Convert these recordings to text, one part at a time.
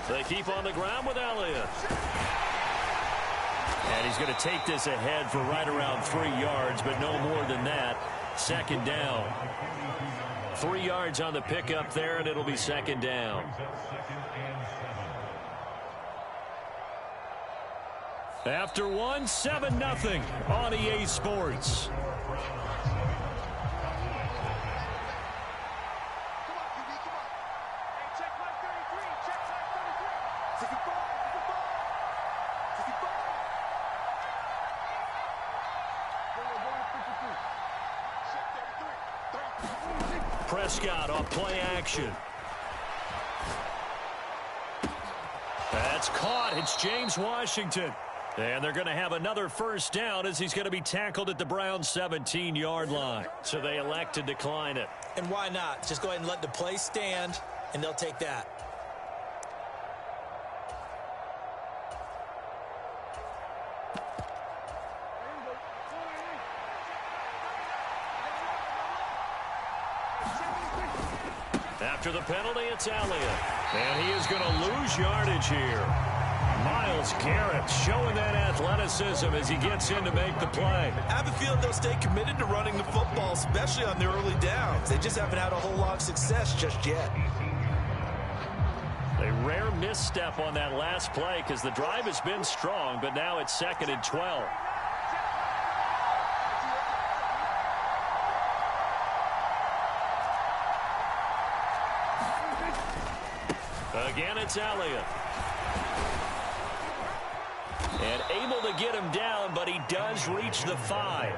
They keep on the ground with Elliott. And he's going to take this ahead for right around 3 yards, but no more than that. Second down. 3 yards on the pickup there, and it'll be second down. After one, 7-0 on EA Sports. Prescott off play action. That's caught. It's James Washington. And they're going to have another first down as he's going to be tackled at the Browns' 17-yard line. So they elect to decline it. And why not? Just go ahead and let the play stand, and they'll take that. After the penalty, it's Elliott. And he is going to lose yardage here. Myles Garrett showing that athleticism as he gets in to make the play. I have a feeling they'll stay committed to running the football, especially on their early downs. They just haven't had a whole lot of success just yet. A rare misstep on that last play because the drive has been strong, but now it's 2nd and 12. Again, it's Elliott. And able to get him down, but he does reach the 5.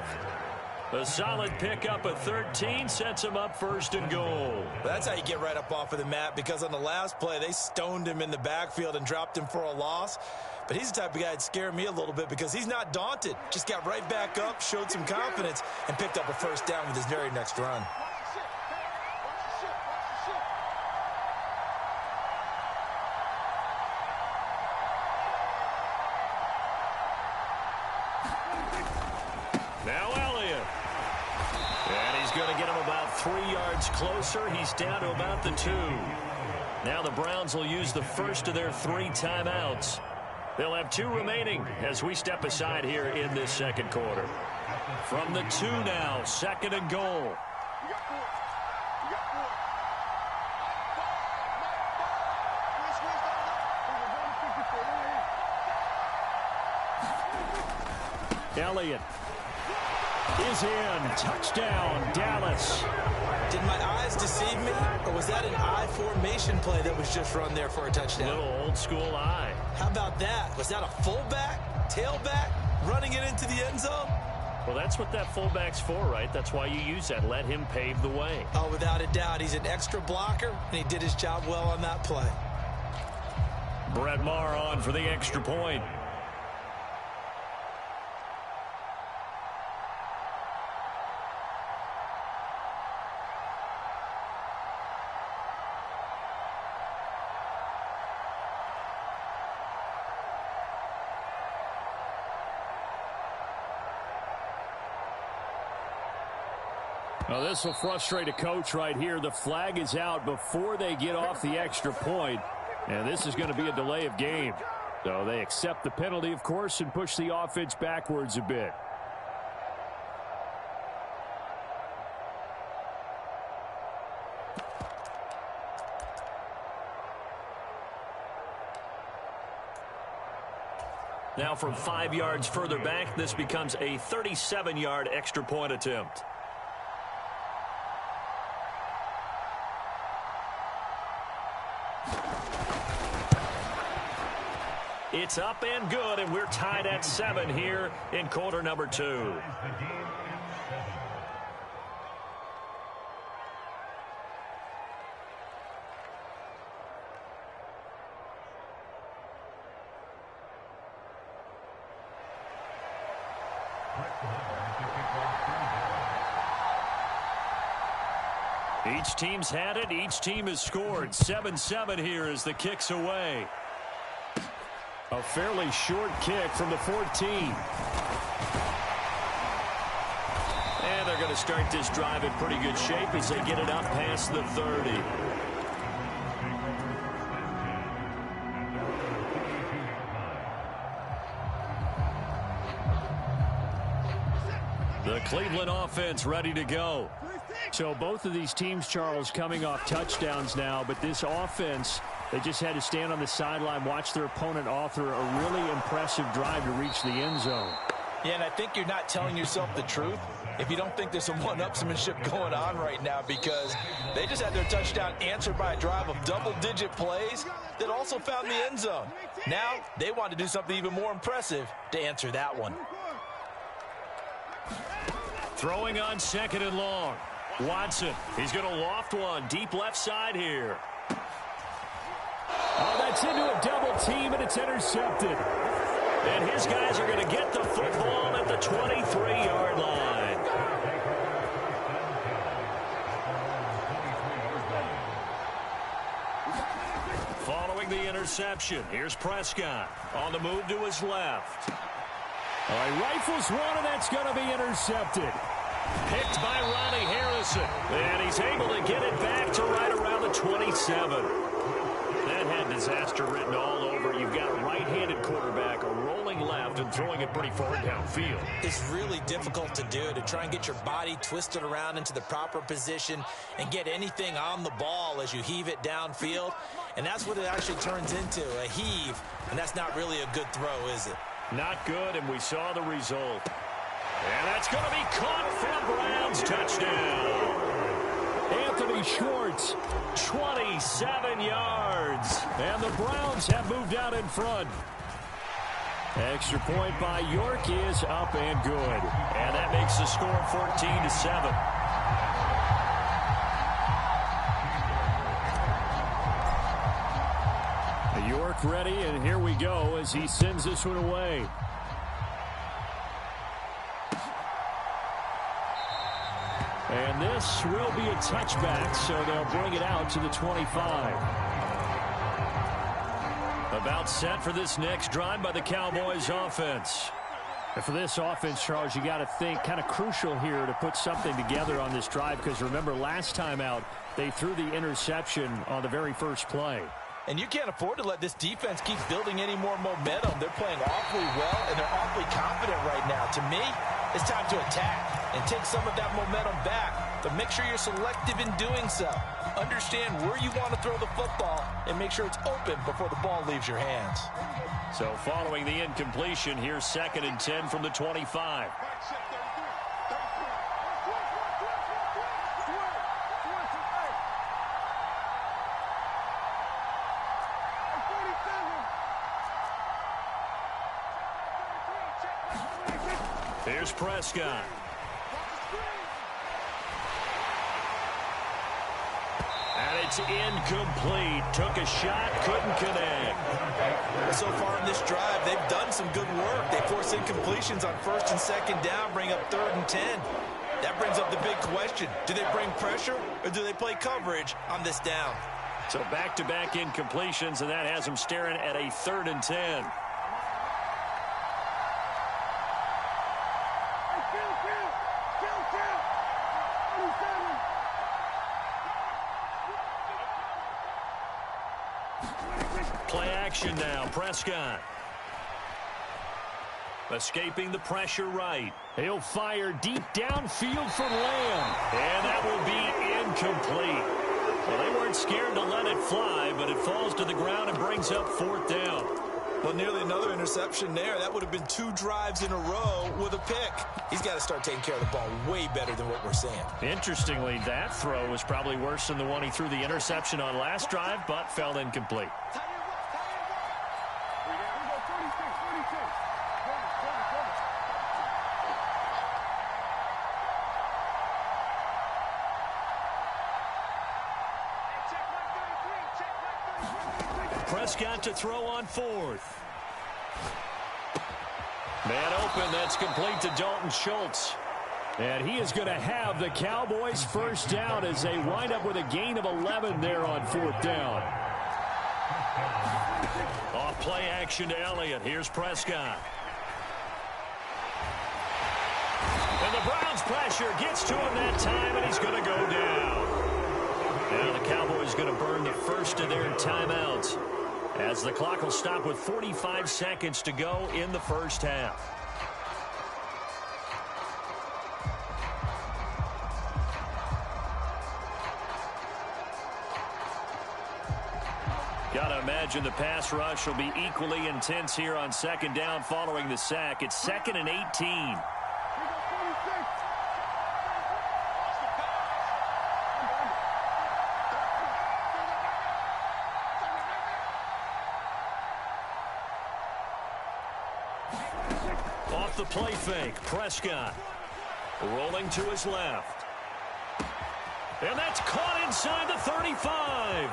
A solid pickup of 13 sets him up 1st and goal. That's how you get right up off of the mat, because on the last play, they stoned him in the backfield and dropped him for a loss. But he's the type of guy that scared me a little bit because he's not daunted. Just got right back up, showed some confidence, and picked up a first down with his very next run. Now Elliott. And he's going to get him about 3 yards closer. He's down to about the 2. Now the Browns will use the first of their 3 timeouts. They'll have 2 remaining as we step aside here in this second quarter. From the 2 now, 2nd and goal. Elliott is in. Touchdown, Dallas. Did my eyes deceive me, or was that an I formation play that was just run there for a touchdown? Little old school eye. How about that? Was that a fullback, tailback, running it into the end zone? Well, that's what that fullback's for, right? That's why you use that. Let him pave the way. Oh, without a doubt. He's an extra blocker, and he did his job well on that play. Brett Maher on for the extra point. Well, this will frustrate a coach right here. The flag is out before they get off the extra point, and this is going to be a delay of game. So they accept the penalty, of course, and push the offense backwards a bit. Now from 5 yards further back, this becomes a 37-yard extra point attempt. It's up and good, and we're tied at 7 here in quarter number 2. Each team's had it. Each team has scored. 7-7 here as the kick's away. A fairly short kick from the 14. And they're going to start this drive in pretty good shape as they get it up past the 30. The Cleveland offense ready to go. So both of these teams, Charles, coming off touchdowns now, but this offense, they just had to stand on the sideline, watch their opponent author a really impressive drive to reach the end zone. Yeah, and I think you're not telling yourself the truth if you don't think there's some one-upsmanship going on right now, because they just had their touchdown answered by a drive of double-digit plays that also found the end zone. Now they want to do something even more impressive to answer that one. Throwing on 2nd and long. Watson, he's going to loft one deep left side here. Oh, that's into a double team, and it's intercepted. And his guys are going to get the football at the 23-yard line. Following the interception, here's Prescott on the move to his left. All right, rifles one, and that's going to be intercepted. Picked by Ronnie Harrison. And he's able to get it back to right around the 27. That had disaster written all over. You've got a right-handed quarterback, a rolling left, and throwing it pretty far downfield. It's really difficult to do, to try and get your body twisted around into the proper position and get anything on the ball as you heave it downfield. And that's what it actually turns into, a heave. And that's not really a good throw, is it? Not good, and we saw the result. And that's going to be caught for a Browns touchdown. Anthony Schwartz, 27 yards. And the Browns have moved out in front. Extra point by York is up and good. And that makes the score 14-7. York ready, and here we go as he sends this one away. And this will be a touchback, so they'll bring it out to the 25. About set for this next drive by the Cowboys offense. And for this offense, Charles, you got to think kind of crucial here to put something together on this drive, because remember last time out they threw the interception on the very first play. And you can't afford to let this defense keep building any more momentum. They're playing awfully well, and they're awfully confident right now. To me, it's time to attack and take some of that momentum back. But make sure you're selective in doing so. Understand where you want to throw the football and make sure it's open before the ball leaves your hands. So following the incompletion, here's 2nd and 10 from the 25. Here's Prescott. And it's incomplete. Took a shot, couldn't connect. So far in this drive, they've done some good work. They force incompletions on 1st and 2nd down, bring up 3rd and 10. That brings up the big question. Do they bring pressure or do they play coverage on this down? So back-to-back incompletions, and that has them staring at a 3rd and 10. Play action now. Prescott. Escaping the pressure right. He'll fire deep downfield for Lamb. And that will be incomplete. Well, they weren't scared to let it fly, but it falls to the ground and brings up 4th down. Well, nearly another interception there. That would have been 2 drives in a row with a pick. He's got to start taking care of the ball way better than what we're seeing. Interestingly, that throw was probably worse than the one he threw the interception on last drive, but fell incomplete. Prescott to throw on 4th. Man open, that's complete to Dalton Schultz. And he is going to have the Cowboys first down as they wind up with a gain of 11 there on 4th down. Off play action to Elliott. Here's Prescott. And the Browns pressure gets to him that time, and he's going to go down. Now the Cowboys going to burn the first of their timeouts as the clock will stop with 45 seconds to go in the first half. Got to imagine the pass rush will be equally intense here on second down following the sack. It's 2nd and 18. Off the play fake, Prescott rolling to his left. And that's caught inside the 35.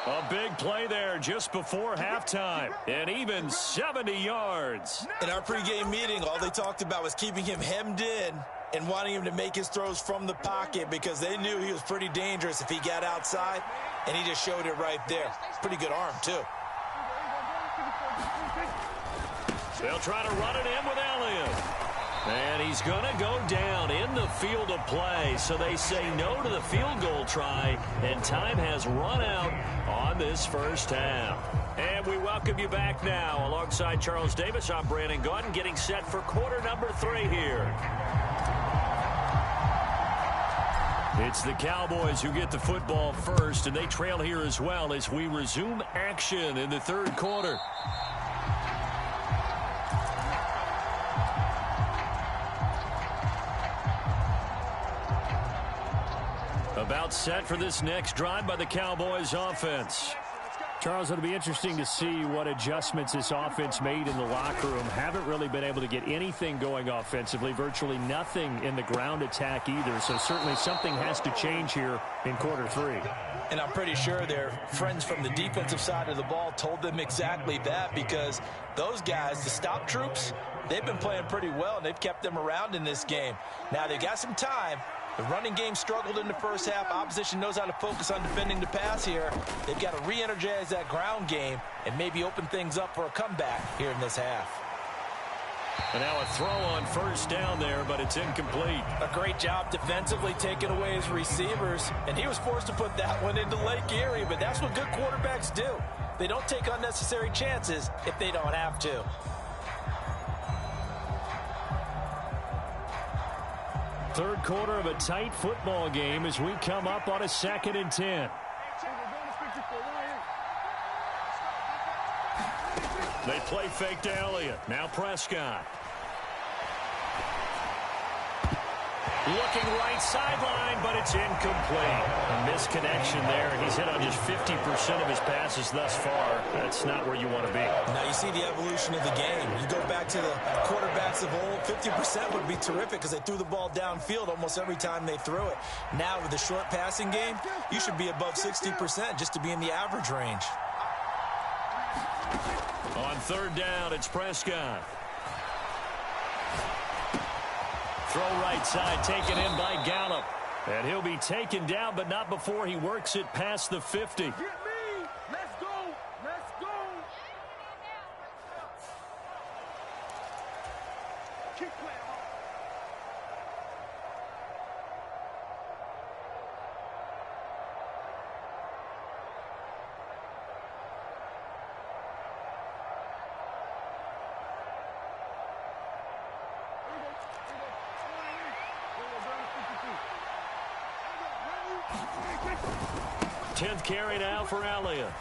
A big play there just before halftime, and even 70 yards. In our pregame meeting, all they talked about was keeping him hemmed in and wanting him to make his throws from the pocket because they knew he was pretty dangerous if he got outside, and he just showed it right there. Pretty good arm, too. They'll try to run it in with Elliott. And he's going to go down in the field of play. So they say no to the field goal try, and time has run out on this first half. And we welcome you back now. Alongside Charles Davis, I'm Brandon Gaudin, getting set for quarter number 3 here. It's the Cowboys who get the football first, and they trail here as well as we resume action in the third quarter. About set for this next drive by the Cowboys offense. Charles, it'll be interesting to see what adjustments this offense made in the locker room. Haven't really been able to get anything going offensively, virtually nothing in the ground attack either. So certainly something has to change here in quarter 3. And I'm pretty sure their friends from the defensive side of the ball told them exactly that, because those guys, the stop troops, they've been playing pretty well, and they've kept them around in this game. Now they've got some time. The running game struggled in the first half. Opposition knows how to focus on defending the pass here. They've got to re-energize that ground game and maybe open things up for a comeback here in this half. And now a throw on first down there, but it's incomplete. A great job defensively taking away his receivers, and he was forced to put that one into Lake Erie, but that's what good quarterbacks do. They don't take unnecessary chances if they don't have to. Third quarter of a tight football game as we come up on a 2nd and 10. They play fake to Elliott. Now Prescott. Looking right sideline, but it's incomplete. A misconnection there. He's hit on just 50% of his passes thus far. That's not where you want to be. Now you see the evolution of the game. You go back to the quarterbacks of old, 50% would be terrific because they threw the ball downfield almost every time they threw it. Now with the short passing game, you should be above 60% just to be in the average range. On third down, it's Prescott. Throw right side, taken in by Gallup. And he'll be taken down, but not before he works it past the 50. Get me! Let's go! Let's go! Keep playing. Tenth carry now for Elliott.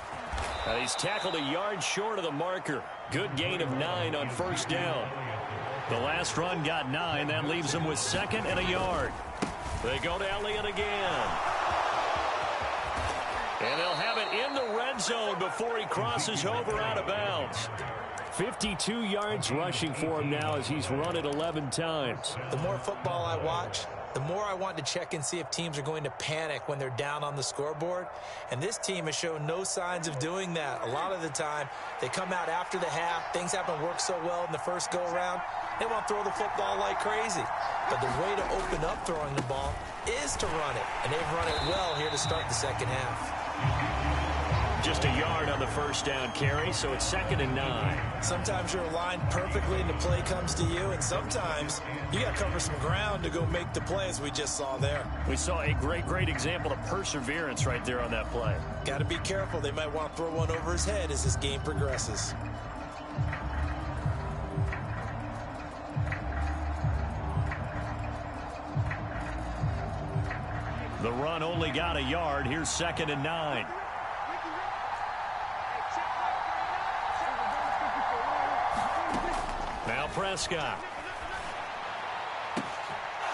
He's tackled a yard short of the marker. Good gain of 9 on first down. The last run got 9. That leaves them with 2nd and a yard. They go to Elliott again. And they'll have it in the red zone before he crosses over out of bounds. 52 yards rushing for him now as he's run it 11 times. The more football I watch, the more I want to check and see if teams are going to panic when they're down on the scoreboard. And this team has shown no signs of doing that. A lot of the time, they come out after the half. Things haven't worked so well in the first go-around. They want to throw the football like crazy. But the way to open up throwing the ball is to run it. And they've run it well here to start the second half. Just a yard on the first down carry, so it's 2nd and 9. Sometimes you're aligned perfectly and the play comes to you, and sometimes you got to cover some ground to go make the play, as we just saw there. We saw a great example of perseverance right there on that play. Got to be careful. They might want to throw one over his head as this game progresses. The run only got a yard. Here's 2nd and 9. Now Prescott.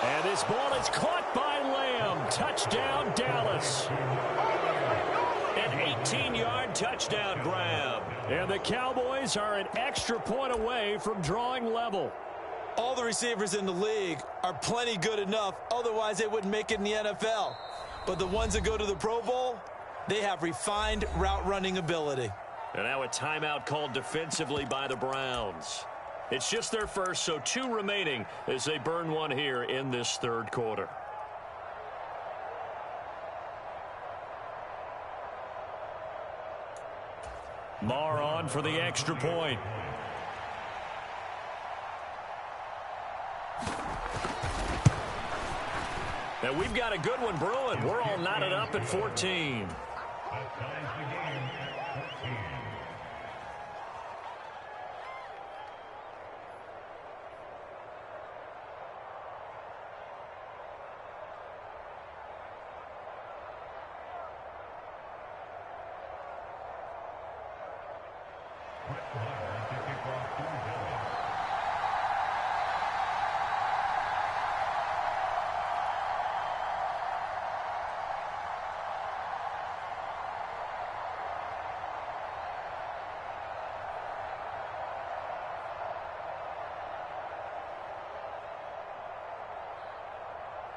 And this ball is caught by Lamb. Touchdown, Dallas. An 18-yard touchdown grab. And the Cowboys are an extra point away from drawing level. All the receivers in the league are plenty good enough, otherwise they wouldn't make it in the NFL. But the ones that go to the Pro Bowl, they have refined route running ability. And now a timeout called defensively by the Browns. It's just their first, so 2 remaining as they burn one here in this 3rd quarter. Marr on for the extra point. Now we've got a good one brewing. We're all knotted up at 14.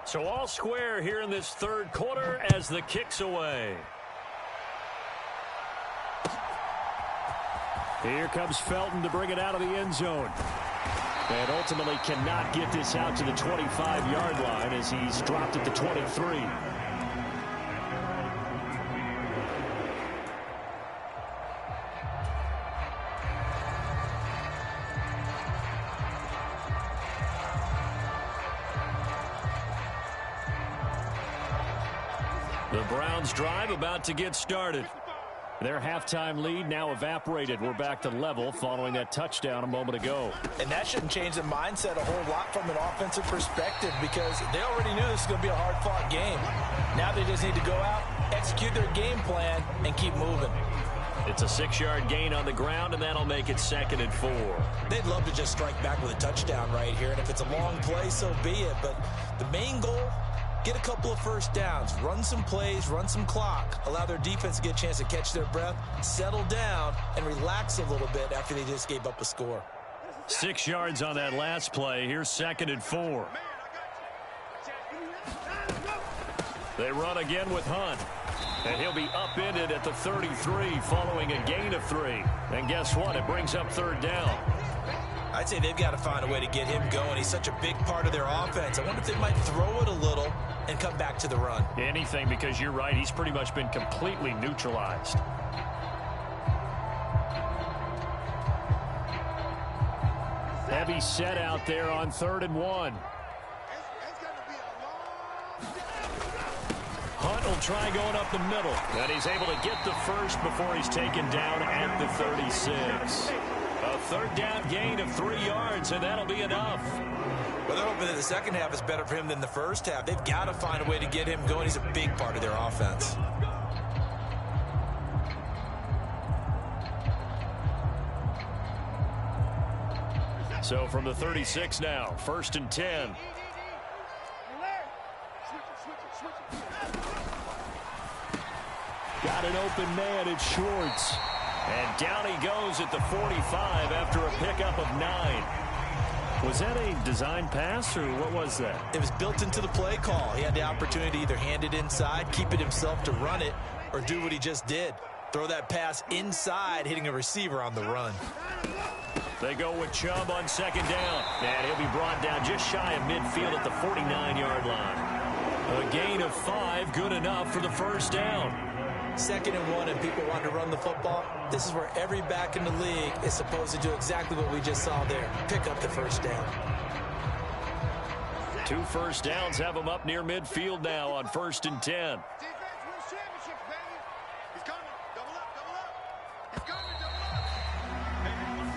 So all square here in this 3rd quarter as the kick's away. Here comes Felton to bring it out of the end zone. And ultimately cannot get this out to the 25-yard line as he's dropped at the 23. The Browns drive about to get started. Their halftime lead now evaporated. We're back to level following that touchdown a moment ago. And that shouldn't change the mindset a whole lot from an offensive perspective because they already knew this was going to be a hard-fought game. Now they just need to go out, execute their game plan, and keep moving. It's a 6-yard gain on the ground, and that'll make it 2nd and 4. They'd love to just strike back with a touchdown right here, and if it's a long play, so be it. But the main goal, get a couple of first downs, run some plays, run some clock, allow their defense to get a chance to catch their breath, settle down, and relax a little bit after they just gave up a score. 6 yards on that last play. Here's 2nd and 4. They run again with Hunt. And he'll be upended at the 33 following a gain of 3. And guess what? It brings up 3rd down. I'd say they've got to find a way to get him going. He's such a big part of their offense. I wonder if they might throw it a little and come back to the run. Anything, because you're right. He's pretty much been completely neutralized. Heavy set out there on 3rd and 1. Hunt will try going up the middle. And he's able to get the first before he's taken down at the 36. A 3rd down gain of 3 yards, and that'll be enough. Well, they're hoping that the second half is better for him than the first half. They've got to find a way to get him going. He's a big part of their offense. So from the 36 now, 1st and 10. Got an open man, it's Schwartz. And down he goes at the 45 after a pickup of 9. Was that a design pass, or what was that? It was built into the play call. He had the opportunity to either hand it inside, keep it himself to run it, or do what he just did. Throw that pass inside, hitting a receiver on the run. They go with Chubb on 2nd down. And he'll be brought down just shy of midfield at the 49-yard line. A gain of 5, good enough for the 1st down. 2nd and 1 and people want to run the football, this is where every back in the league is supposed to do exactly what we just saw there. Pick up the first down. 2 first downs have them up near midfield now on 1st and 10.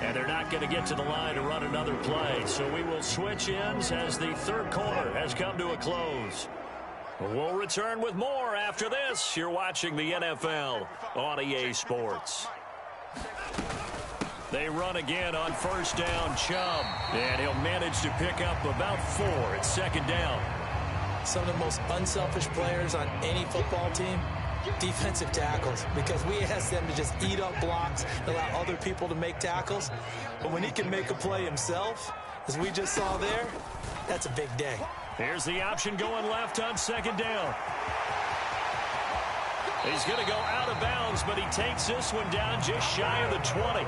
And they're not going to get to the line to run another play. So we will switch ends as the 3rd quarter has come to a close. We'll return with more after this. You're watching the NFL on EA Sports. They run again on 1st down, Chubb. And he'll manage to pick up about 4 at 2nd down. Some of the most unselfish players on any football team, defensive tackles, because we ask them to just eat up blocks and allow other people to make tackles. But when he can make a play himself, as we just saw there, that's a big day. Here's the option going left on 2nd down. He's going to go out of bounds, but he takes this one down just shy of the 20.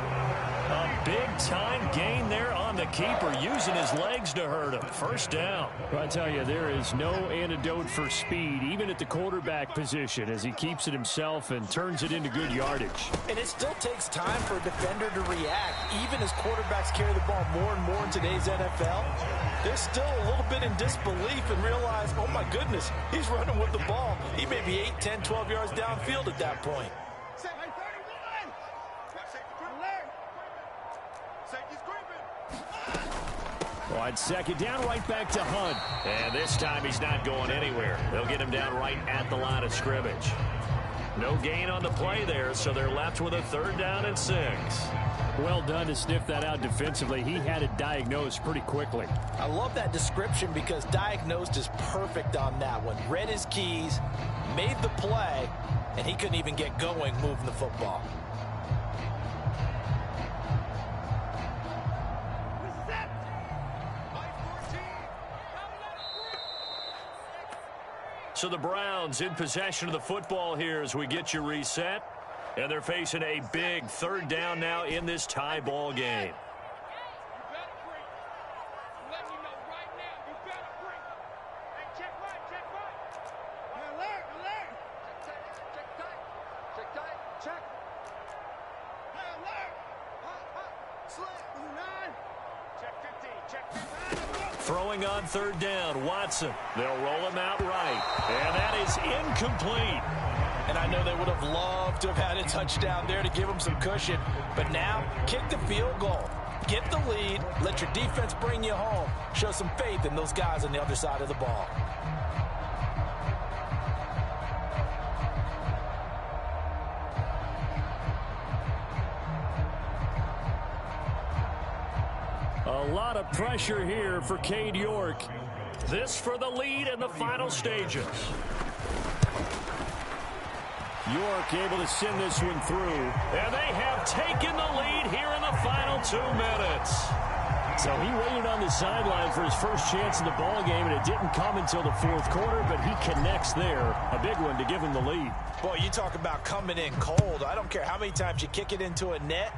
A big-time gain there on the keeper, using his legs to hurt him. 1st down. Well, I tell you, there is no antidote for speed, even at the quarterback position, as he keeps it himself and turns it into good yardage. And it still takes time for a defender to react. Even as quarterbacks carry the ball more and more in today's NFL, they're still a little bit in disbelief and realize, oh, my goodness, he's running with the ball. He may be 8, 10, 12 yards downfield at that point. On 2nd down, right back to Hunt. And this time he's not going anywhere. They'll get him down right at the line of scrimmage. No gain on the play there, so they're left with a 3rd down and 6. Well done to sniff that out defensively. He had it diagnosed pretty quickly. I love that description because diagnosed is perfect on that one. Read his keys, made the play, and he couldn't even get going moving the football. So the Browns in possession of the football here as we get you reset. And they're facing a big 3rd down now in this tie ball game. Throwing on 3rd down, Watson. They'll roll him out right. And that is incomplete. And I know they would have loved to have had a touchdown there to give them some cushion. But now, kick the field goal. Get the lead. Let your defense bring you home. Show some faith in those guys on the other side of the ball. A lot of pressure here for Cade York. This for the lead in the final stages. York able to send this one through. And they have taken the lead here in the final 2 minutes. So he waited on the sideline for his first chance in the ball game, and it didn't come until the 4th quarter, but he connects there. A big one to give him the lead. Boy, you talk about coming in cold. I don't care how many times you kick it into a net.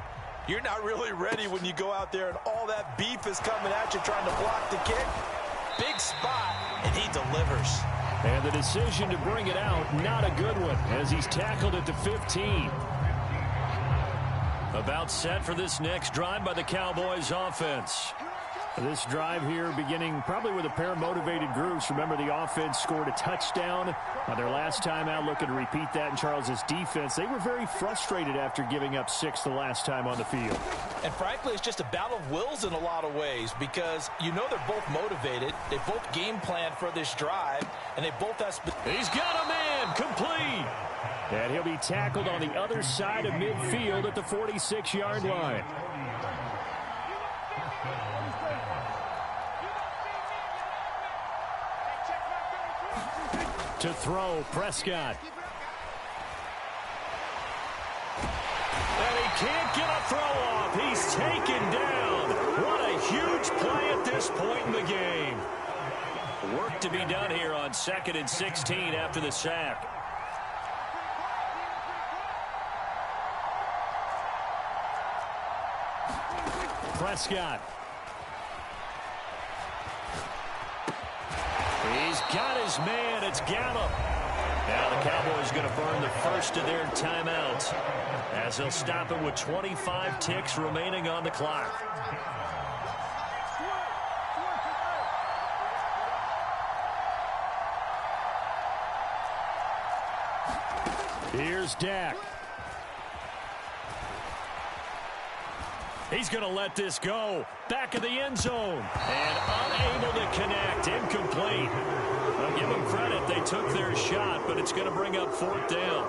You're not really ready when you go out there and all that beef is coming at you trying to block the kick. Big spot, and he delivers. And the decision to bring it out, not a good one, as he's tackled at the 15. About set for this next drive by the Cowboys offense. This drive here beginning probably with a pair of motivated groups. Remember, the offense scored a touchdown on their last time out, looking to repeat that in Charles's defense. They were very frustrated after giving up 6 the last time on the field. And frankly, it's just a battle of wills in a lot of ways because you know they're both motivated. They both game planned for this drive, and they both have... He's got a man, complete. And he'll be tackled on the other side of midfield at the 46-yard line. To throw, Prescott. And he can't get a throw off. He's taken down. What a huge play at this point in the game. Work to be done here on 2nd and 16 after the sack. Prescott. He's got his man. It's Gallup. Now the Cowboys going to burn the first of their timeouts as they'll stop it with 25 ticks remaining on the clock. Here's Dak. He's going to let this go. Back of the end zone. And unable to connect. Incomplete. I'll give them credit. They took their shot, but it's going to bring up fourth down.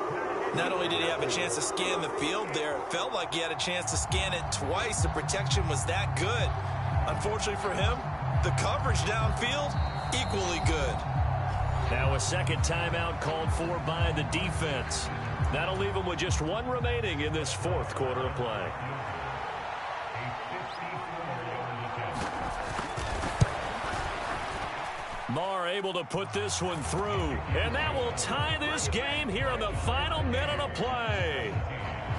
Not only did he have a chance to scan the field there, it felt like he had a chance to scan it twice. The protection was that good. Unfortunately for him, the coverage downfield, equally good. Now a second timeout called for by the defense. That'll leave them with just one remaining in this fourth quarter of play. Marr able to put this one through. And that will tie this game here in the final minute of play.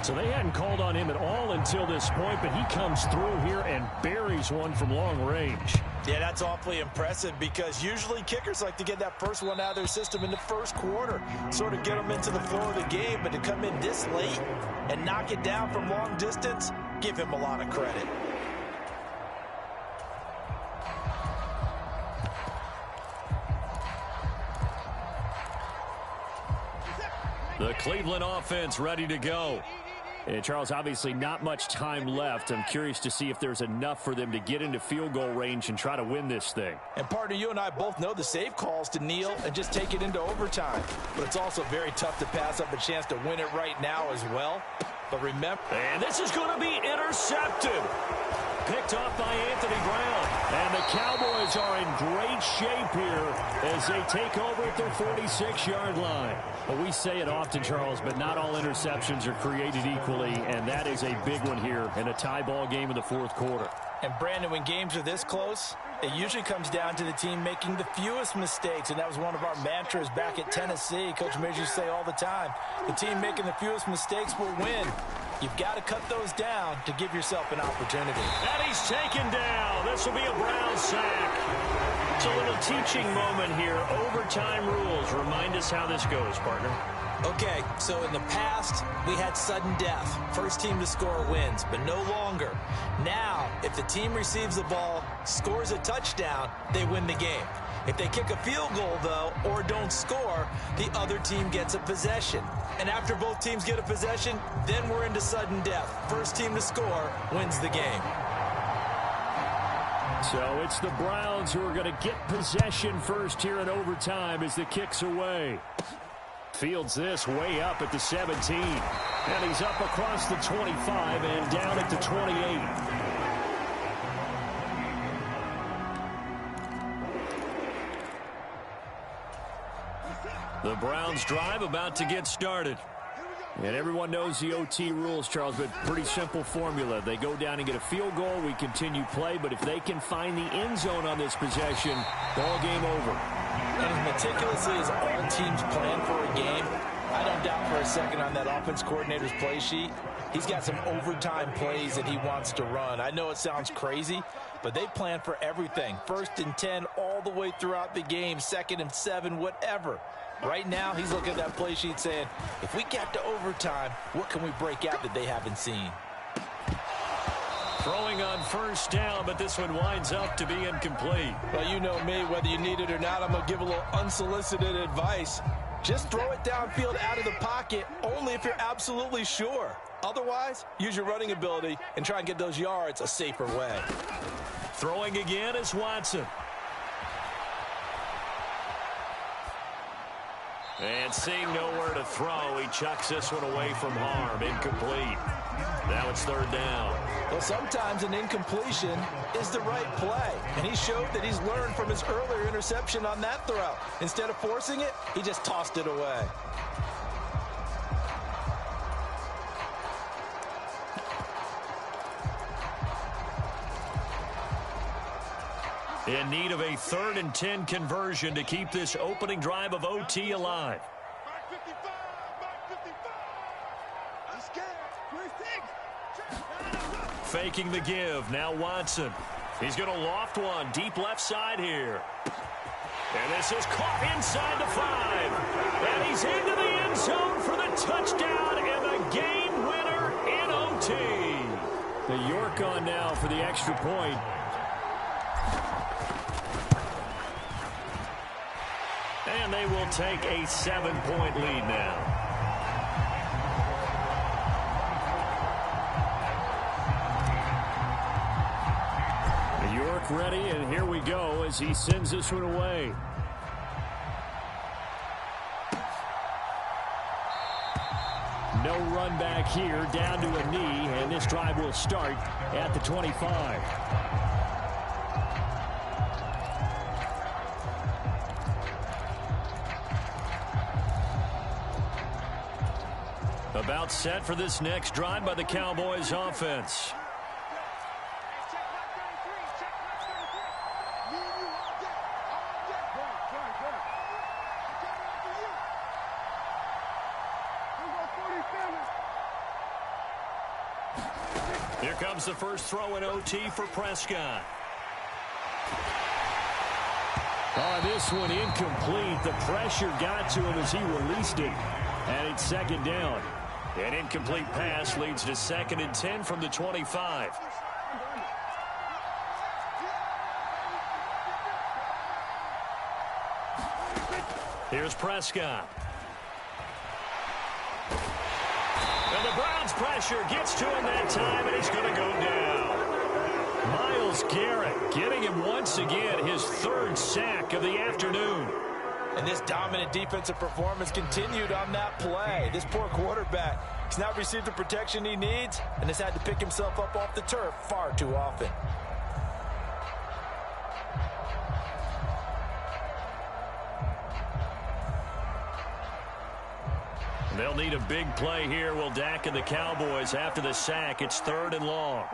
So they hadn't called on him at all until this point, but he comes through here and buries one from long range. Yeah, that's awfully impressive because usually kickers like to get that first one out of their system in the first quarter, sort of get them into the flow of the game, but to come in this late and knock it down from long distance, give him a lot of credit. The Cleveland offense ready to go. And Charles, obviously not much time left. I'm curious to see if there's enough for them to get into field goal range and try to win this thing. And partner, you and I both know the safe calls to kneel and just take it into overtime. But it's also very tough to pass up a chance to win it right now as well. But remember, and this is going to be intercepted. Picked off by Anthony Brown. And the Cowboys are in great shape here as they take over at their 46-yard line. Well, we say it often, Charles, but not all interceptions are created equally, and that is a big one here in a tie ball game in the fourth quarter. And Brandon, when games are this close, it usually comes down to the team making the fewest mistakes, and that was one of our mantras back at Tennessee. Coach Major used to say all the time, the team making the fewest mistakes will win. You've got to cut those down to give yourself an opportunity. And he's taken down. This will be a Brown sack. It's a little teaching moment here. Overtime rules. Remind us how this goes, partner. Okay, so in the past, we had sudden death. First team to score wins, but no longer. Now, if the team receives the ball, scores a touchdown, they win the game. If they kick a field goal, though, or don't score, the other team gets a possession. And after both teams get a possession, then we're into sudden death. First team to score wins the game. So it's the Browns who are going to get possession first here in overtime as the kick's away. Fields this way up at the 17. And he's up across the 25 and down at the 28. The Browns drive about to get started. And everyone knows the OT rules, Charles, but pretty simple formula. They go down and get a field goal, we continue play, but if they can find the end zone on this possession, ball game over. And as meticulously as all teams plan for a game, I don't doubt for a second on that offense coordinator's play sheet, he's got some overtime plays that he wants to run. I know it sounds crazy, but they plan for everything. 1st and 10 all the way throughout the game, 2nd and 7, whatever. Right now, he's looking at that play sheet saying, if we get to overtime, what can we break out that they haven't seen? Throwing on first down, but this one winds up to be incomplete. Well, you know me, whether you need it or not, I'm going to give a little unsolicited advice. Just throw it downfield out of the pocket only if you're absolutely sure. Otherwise, use your running ability and try and get those yards a safer way. Throwing again is Watson. And seeing nowhere to throw, he chucks this one away from harm. Incomplete. Now it's 3rd down. Well, sometimes an incompletion is the right play. And he showed that he's learned from his earlier interception on that throw. Instead of forcing it, he just tossed it away. In need of a 3rd and 10 conversion to keep this opening drive of OT alive. Back 55, back 55. I'm scared. 26. Faking the give. Now Watson. He's going to loft one deep left side here. And this is caught inside the 5. And he's into the end zone for the touchdown and the game winner in OT. The York on now for the extra point. And they will take a 7-point lead now. York ready, and here we go as he sends this one away. No run back here, down to a knee, and this drive will start at the 25. About set for this next drive by the Cowboys offense. Here comes the first throw in OT for Prescott. Oh, this one incomplete. The pressure got to him as he released it. And it's second down. An incomplete pass leads to 2nd and 10 from the 25. Here's Prescott. And the Browns' pressure gets to him that time, and he's going to go down. Myles Garrett getting him once again his 3rd sack of the afternoon. And this dominant defensive performance continued on that play. This poor quarterback has not received the protection he needs and has had to pick himself up off the turf far too often. They'll need a big play here. Will Dak and the Cowboys after the sack. It's 3rd and long.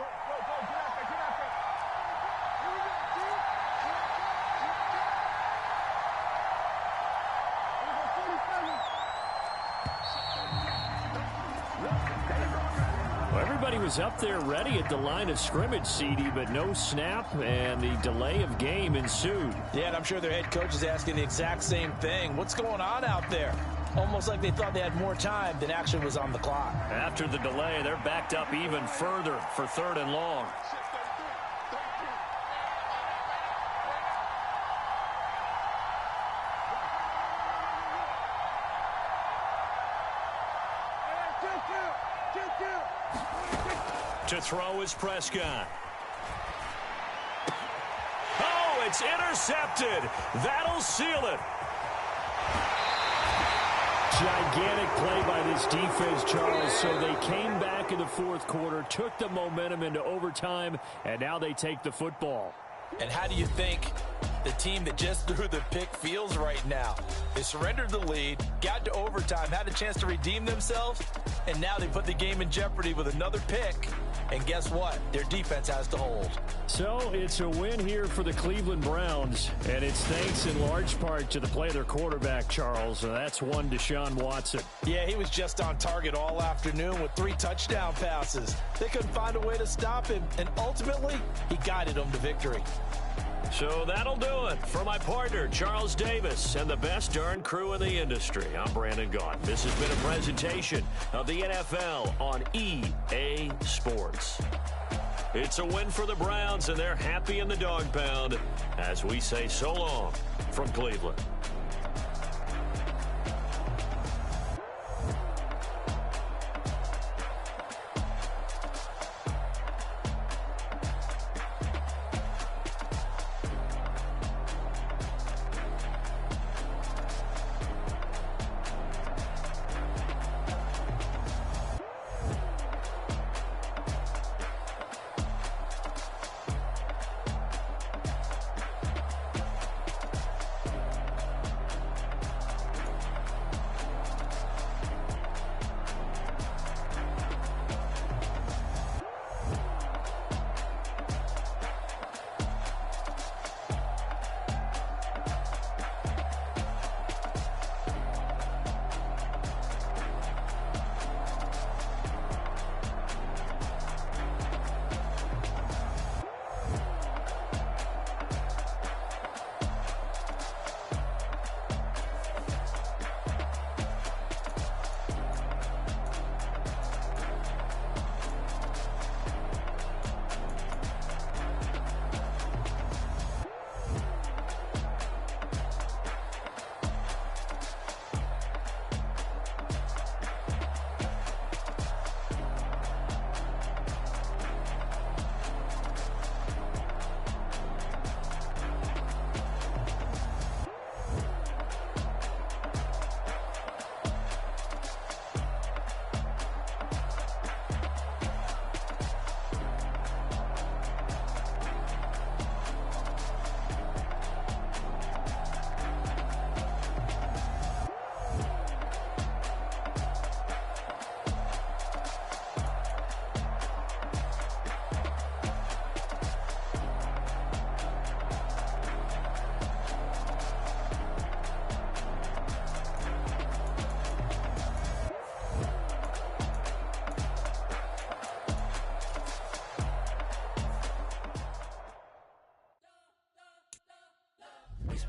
Everybody was up there ready at the line of scrimmage, CD, but no snap, and the delay of game ensued. Yeah, and I'm sure their head coach is asking the exact same thing. What's going on out there? Almost like they thought they had more time than actually was on the clock. After the delay, they're backed up even further for 3rd and long. To throw is Prescott. Oh, it's intercepted. That'll seal it. Gigantic play by this defense, Charles. So they came back in the 4th quarter, took the momentum into overtime, and now they take the football. And how do you think the team that just threw the pick feels right now? They surrendered the lead, got to overtime, had a chance to redeem themselves, and now they put the game in jeopardy with another pick. And guess what? Their defense has to hold. So it's a win here for the Cleveland Browns, and it's thanks in large part to the play of their quarterback, Charles. That's one Deshaun Watson. Yeah, he was just on target all afternoon with 3 touchdown passes. They couldn't find a way to stop him, and ultimately, he guided them to victory. So that'll do it for my partner, Charles Davis, and the best darn crew in the industry. I'm Brandon Gaudin. This has been a presentation of the NFL on EA Sports. It's a win for the Browns, and they're happy in the dog pound as we say so long from Cleveland.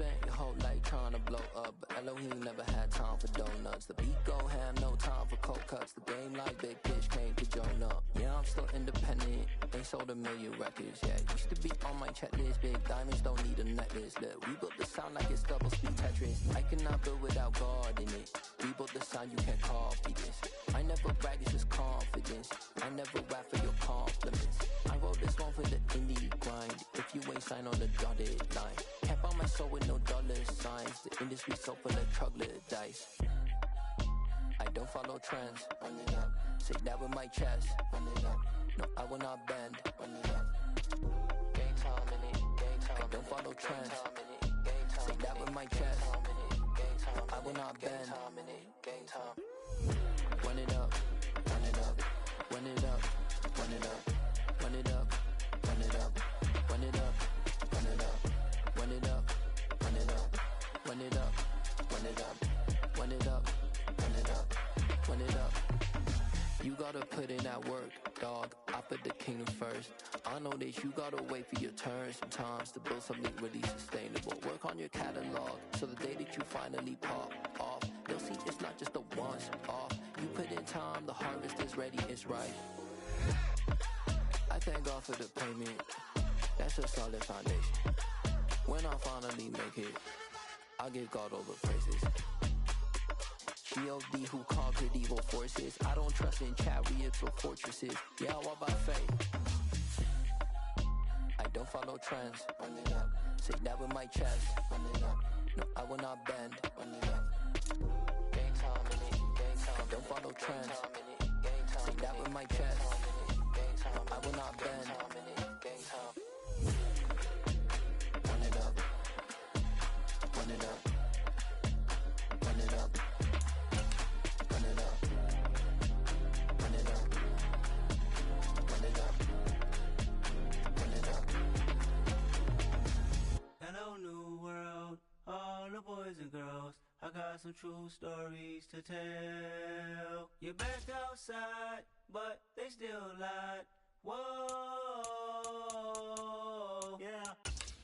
spent your whole life trying to blow up, but Elohim never had time for donuts. The beat go ham, no time for cold cuts. The game like big pitch came to Jonah. Yeah, I'm still independent, ain't sold 1 million records yet. Used to be on my checklist, big diamonds don't need a necklace. Look, we built the sound like it's double speed Tetris. I cannot build without God in it. We built the sound, you can't copy this. I never brag, it's just confidence. I never rap for your compliments. I wrote this one for the indie grind. If you ain't signed on the dotted line, can't buy my soul with no dollar signs. The industry so full of troglodytes. I don't follow trends. Run it up. Say that with my chest. Run it up. No, I will not bend. Run it up. Game time in it. Game time. I don't follow trends. Say that with my chest. No, I will not bend. Game time. Run it up. Run it up. Run it up. Run it up. Run it up. Run it up. Run it up. Run it up. Run it up. Run it up. Run it up. Run it up. Run it up. Run it up. Run it up. You gotta put in that work, dog. I put the kingdom first. I know that you gotta wait for your turn sometimes to build something really sustainable. Work on your catalog, so the day that you finally pop off, they'll see it's not just a once off. You put in time, the harvest is ready, it's right. I thank God for the payment. That's a solid foundation. When I finally make it, I'll give God all the praises. G.O.D. who conquered evil forces. I don't trust in chariots or fortresses. Yeah, I walk by faith. I don't follow trends. Run it up. Say that with my chest. Run it up. No, I will not bend. Run it up. Game time in it. Game time. I don't follow trends. Say that with my chest. No, I will not bend. Game time. Run it up. Run it up. Run it up. Run it up. Run it up. Run it up. Run it up. Hello, new world, all the boys and girls. I got some true stories to tell. You're back outside, but they still lied. Whoa, yeah.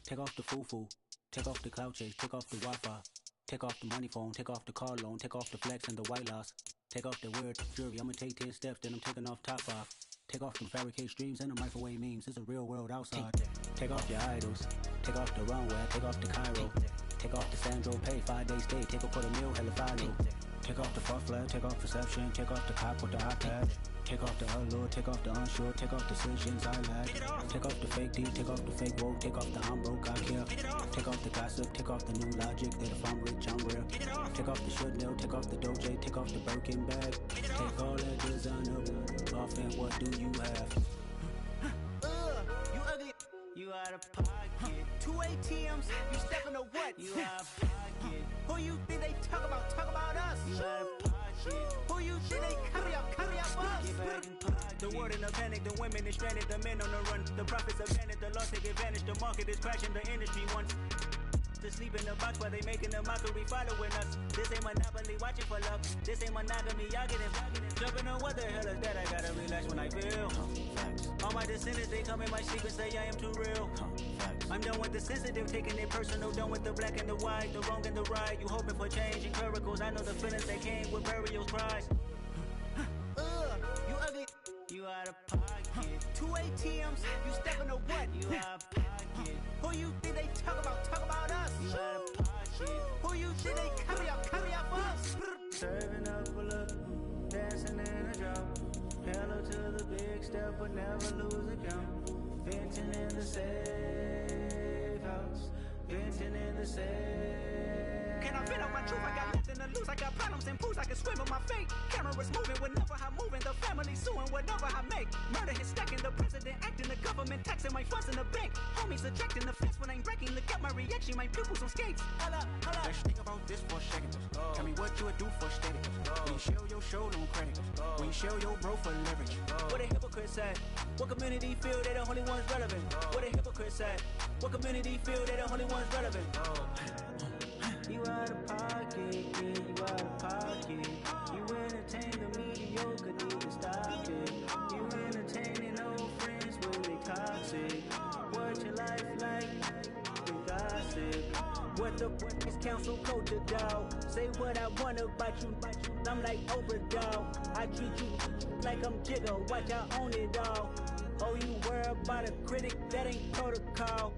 Take off the foo-foo, take off the cloud chase, take off the Wi-Fi. Take off the money phone, take off the car loan, take off the flex and the white loss. Take off the weird jewelry, I'ma take 10 steps, then I'm taking off top 5. Take off them fabricate streams and the microwave memes, it's a real world outside. Take off your idols, take off the runway, take off the Cairo. Take off the Sandro pay, 5 days stay, take a $250,000, hella follow. Take off the far flag, take off perception, take off the cop with the iPad. Take off the allure, take off the unsure, take off decisions I lack. Take off the fake deep, take off the fake woke, take off the I'm broke, I care. Take off the gossip, take off the new logic, that if I'm rich, I'm real. Take off the Chanel, take off the Doja, take off the Birkin bag. Take all that designer off and what do you have? You ugly, you out of pocket. 2 ATMs, you stepping to what? You out of pocket. Who you think they talk about us? You out of pocket. Who you think they carry up us? Get back in pocket. The world in a panic, the women is stranded, the men on the run. The profits abandoned, the loss take advantage. The market is crashing, the industry wants to sleep in the box while they making a mockery following us. This ain't Monopoly, watching for luck. This ain't monogamy, y'all getting jumping on what the hell is that? I gotta relax when I feel. All my descendants, they come in my sleep and say I am too real. I'm done with the sensitive, taking it personal. Done with the black and the white, the wrong and the right. You hoping for change and miracles. I know the feelings that came with burial cries. You ugly, you out of pocket. 2 ATMs, you stepping to what? You out of pocket. Who you think they talk about us? You out of pocket. Who you think they carry up us? Serving up a look, dancing in a drop. Hello to the big step, but never lose a count. Venting in the safe house. Venting in the safe. Can I vent on my truth? I got nothing to lose. I got problems and pools. I can swim with my fate. Cameras moving whenever I'm moving. The family suing whatever I make. Murder is stacking. The president acting. The government taxing my funds in the bank. Homies ejecting the fence when I'm breaking. Look at my reaction. My pupils on skates. Hold up. Let's think about this for a second. Tell me what you would do for status. When you show your show no credit. When you show your bro for leverage. What a hypocrite said. What community feel they the only ones relevant? What a hypocrite said. What community feel they the only ones relevant? You out of pocket, yeah, you out of pocket. You entertain the mediocre, need to stop it. You entertaining old friends when they toxic. What your life like? The gossip. What the is council culture, dog? Say what I want about you, I'm like Oprah, dog. I treat you like I'm Jigga, watch I own it all. Oh, you worry about a critic, that ain't protocol.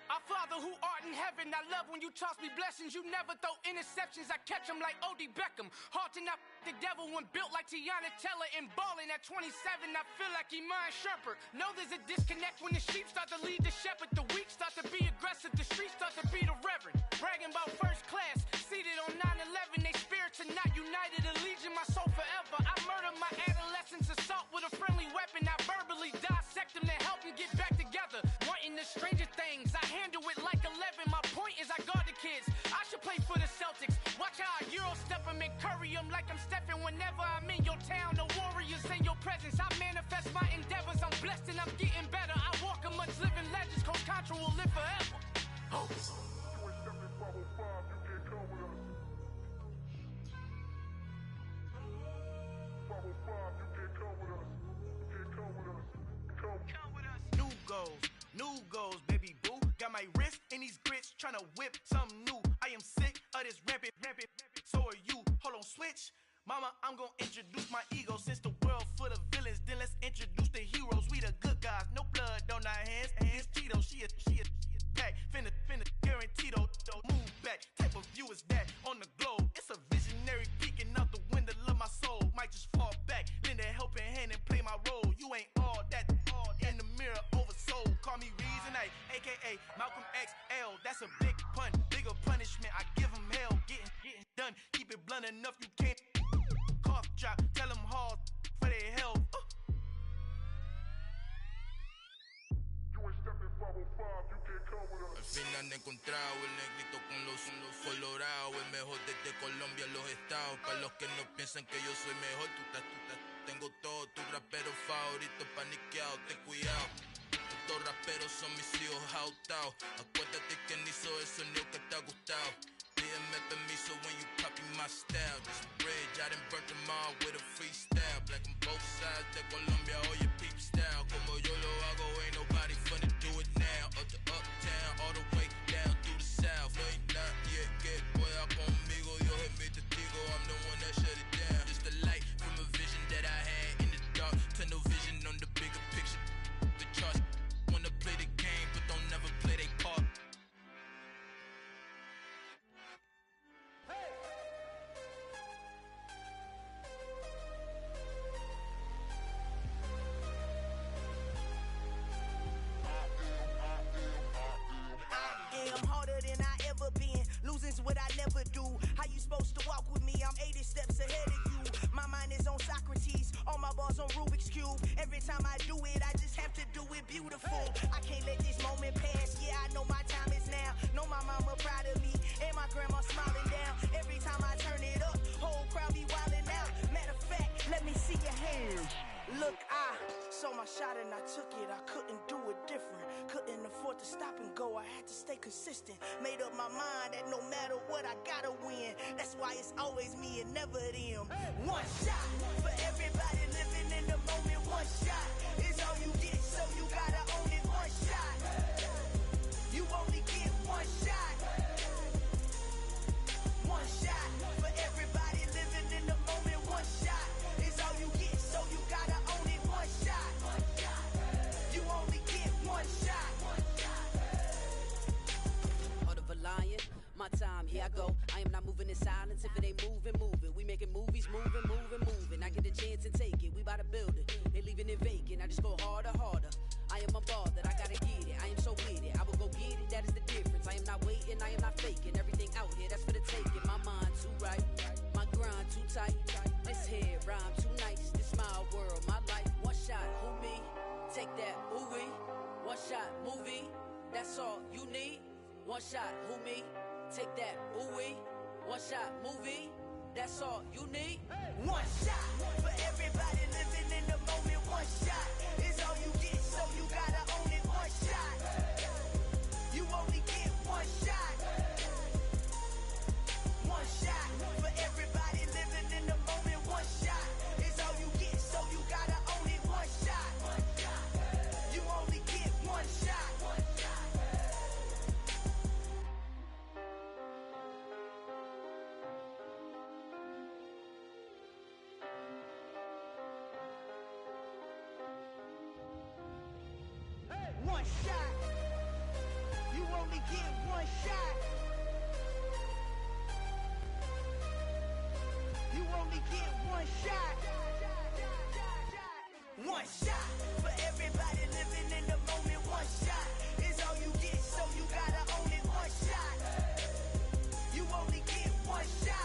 Our Father who art in heaven, I love when you toss me blessings. You never throw interceptions, I catch them like O.D. Beckham. Hard to not the devil when built like Tiana Teller and balling at 27. I feel like Iman Shumpert. Know there's a disconnect when the sheep start to lead the shepherd. The weak start to be aggressive, the streets start to be the reverend. Bragging about first class, seated on 9/11. They spirits are not united, a legion, my soul forever. I murder my adolescence, assault with a friendly weapon. I verbally dissect them to help them get back together. Wanting the stranger things, I handle it like 11. My point is I guard the kids. I should play for the Celtics. Watch how I Euro step them and curry them like I'm stepping. Whenever I'm in your town, the warriors in your presence. I manifest my endeavors. I'm blessed and I'm getting better. I walk amongst living legends. Coach Contra will live forever. Oh. New New goals, baby boo. Got my wrist in these grits, tryna whip something new. I am sick of this rampant. So are you. Hold on, switch. Mama, I'm gonna introduce my ego. Since the world full of villains, then let's introduce the heroes. We the good guys, no blood on our hands. Hands Tito, she a pack. Finna, guaranteed though. Move back, type of view is that on the globe. It's a visionary peeking out the window of my soul. Might just fall back, lend a helping hand and play my role. You ain't all that. In the mirror, oversold. Call me Reason A, aka Malcolm XL. That's a big pun, bigger punishment. I give him hell, getting done. Keep it blunt enough, you can't. Cough drop, tell them hard for their health. Al fin han encontrado el negrito con los colorados, el mejor desde Colombia, los estados. Para los que no piensan que yo soy mejor, tengo todo, tu rapero favorito paniqueado, ten cuidado. Estos raperos son mis hijos jautados. Acuérdate que ni hizo el sonido que te ha gustado. Pídeme permiso when you copy my style. This bridge, I done burnt them all with a freestyle. Black on both sides de Colombia, oye peep style. Como yo lo hago, ain't nobody finna do it now. Up to uptown, all the way down through the south. No ain't not yet, que pueda conmigo. Dios es mi testigo, I'm the one that shut it down. Just the light from a vision that I had in the dark. Tunnel vision on the bigger picture. The charts wanna play the game, but don't never play their part. Losing's what I never do. How you supposed to walk with me? I'm 80 steps ahead of you. My mind is on Socrates, all my balls on Rubik's Cube. Every time I do it, I just have to do it beautiful. I can't let this moment pass. Yeah, I know my time is now. Know my mama proud of me, and my grandma smiling down. Every time I turn it up, whole crowd be wildin' out. Matter of fact, let me see your hands. Look, I saw my shot and I took it. I couldn't do it different. Couldn't afford to stop and go. I had to stay consistent. Made up my mind that no matter what, I gotta win. That's why it's always me and never them. One shot for everybody living in the moment. One shot is all you get, so you gotta own it. One shot. You only get one shot. One shot for everybody living in the moment. One shot is all you get, so you gotta own it. One shot. You only get one shot. Heart of a lion, my time, here I go. I am not moving in silence. If it ain't moving. We making movies, moving. I get a chance and take it. We bout to build it. They leaving it vacant. I just go harder. I am a ball that I gotta get it. I am so with it. I will go get it. That is the difference. I am not waiting. I am not faking. Everything out here, that's for the taking. My mind too right. My grind too tight. This head rhyme too nice. This my world, my life. One shot, who me? Take that, ooh-wee. One shot, movie. That's all you need. One shot, who me? Take that, ooh-wee. One shot, movie. That's all you need. One shot for everybody living in the moment. One shot is all you get, so you gotta own it. One shot. You only get one shot. One shot for everybody living in the moment. One shot is all you get, so you gotta own it. One shot. You only get one shot. One shot. You only get one shot. You only get one shot. One shot for everybody living in the moment. One shot is all you get, so you gotta own it. One shot. You only get one shot.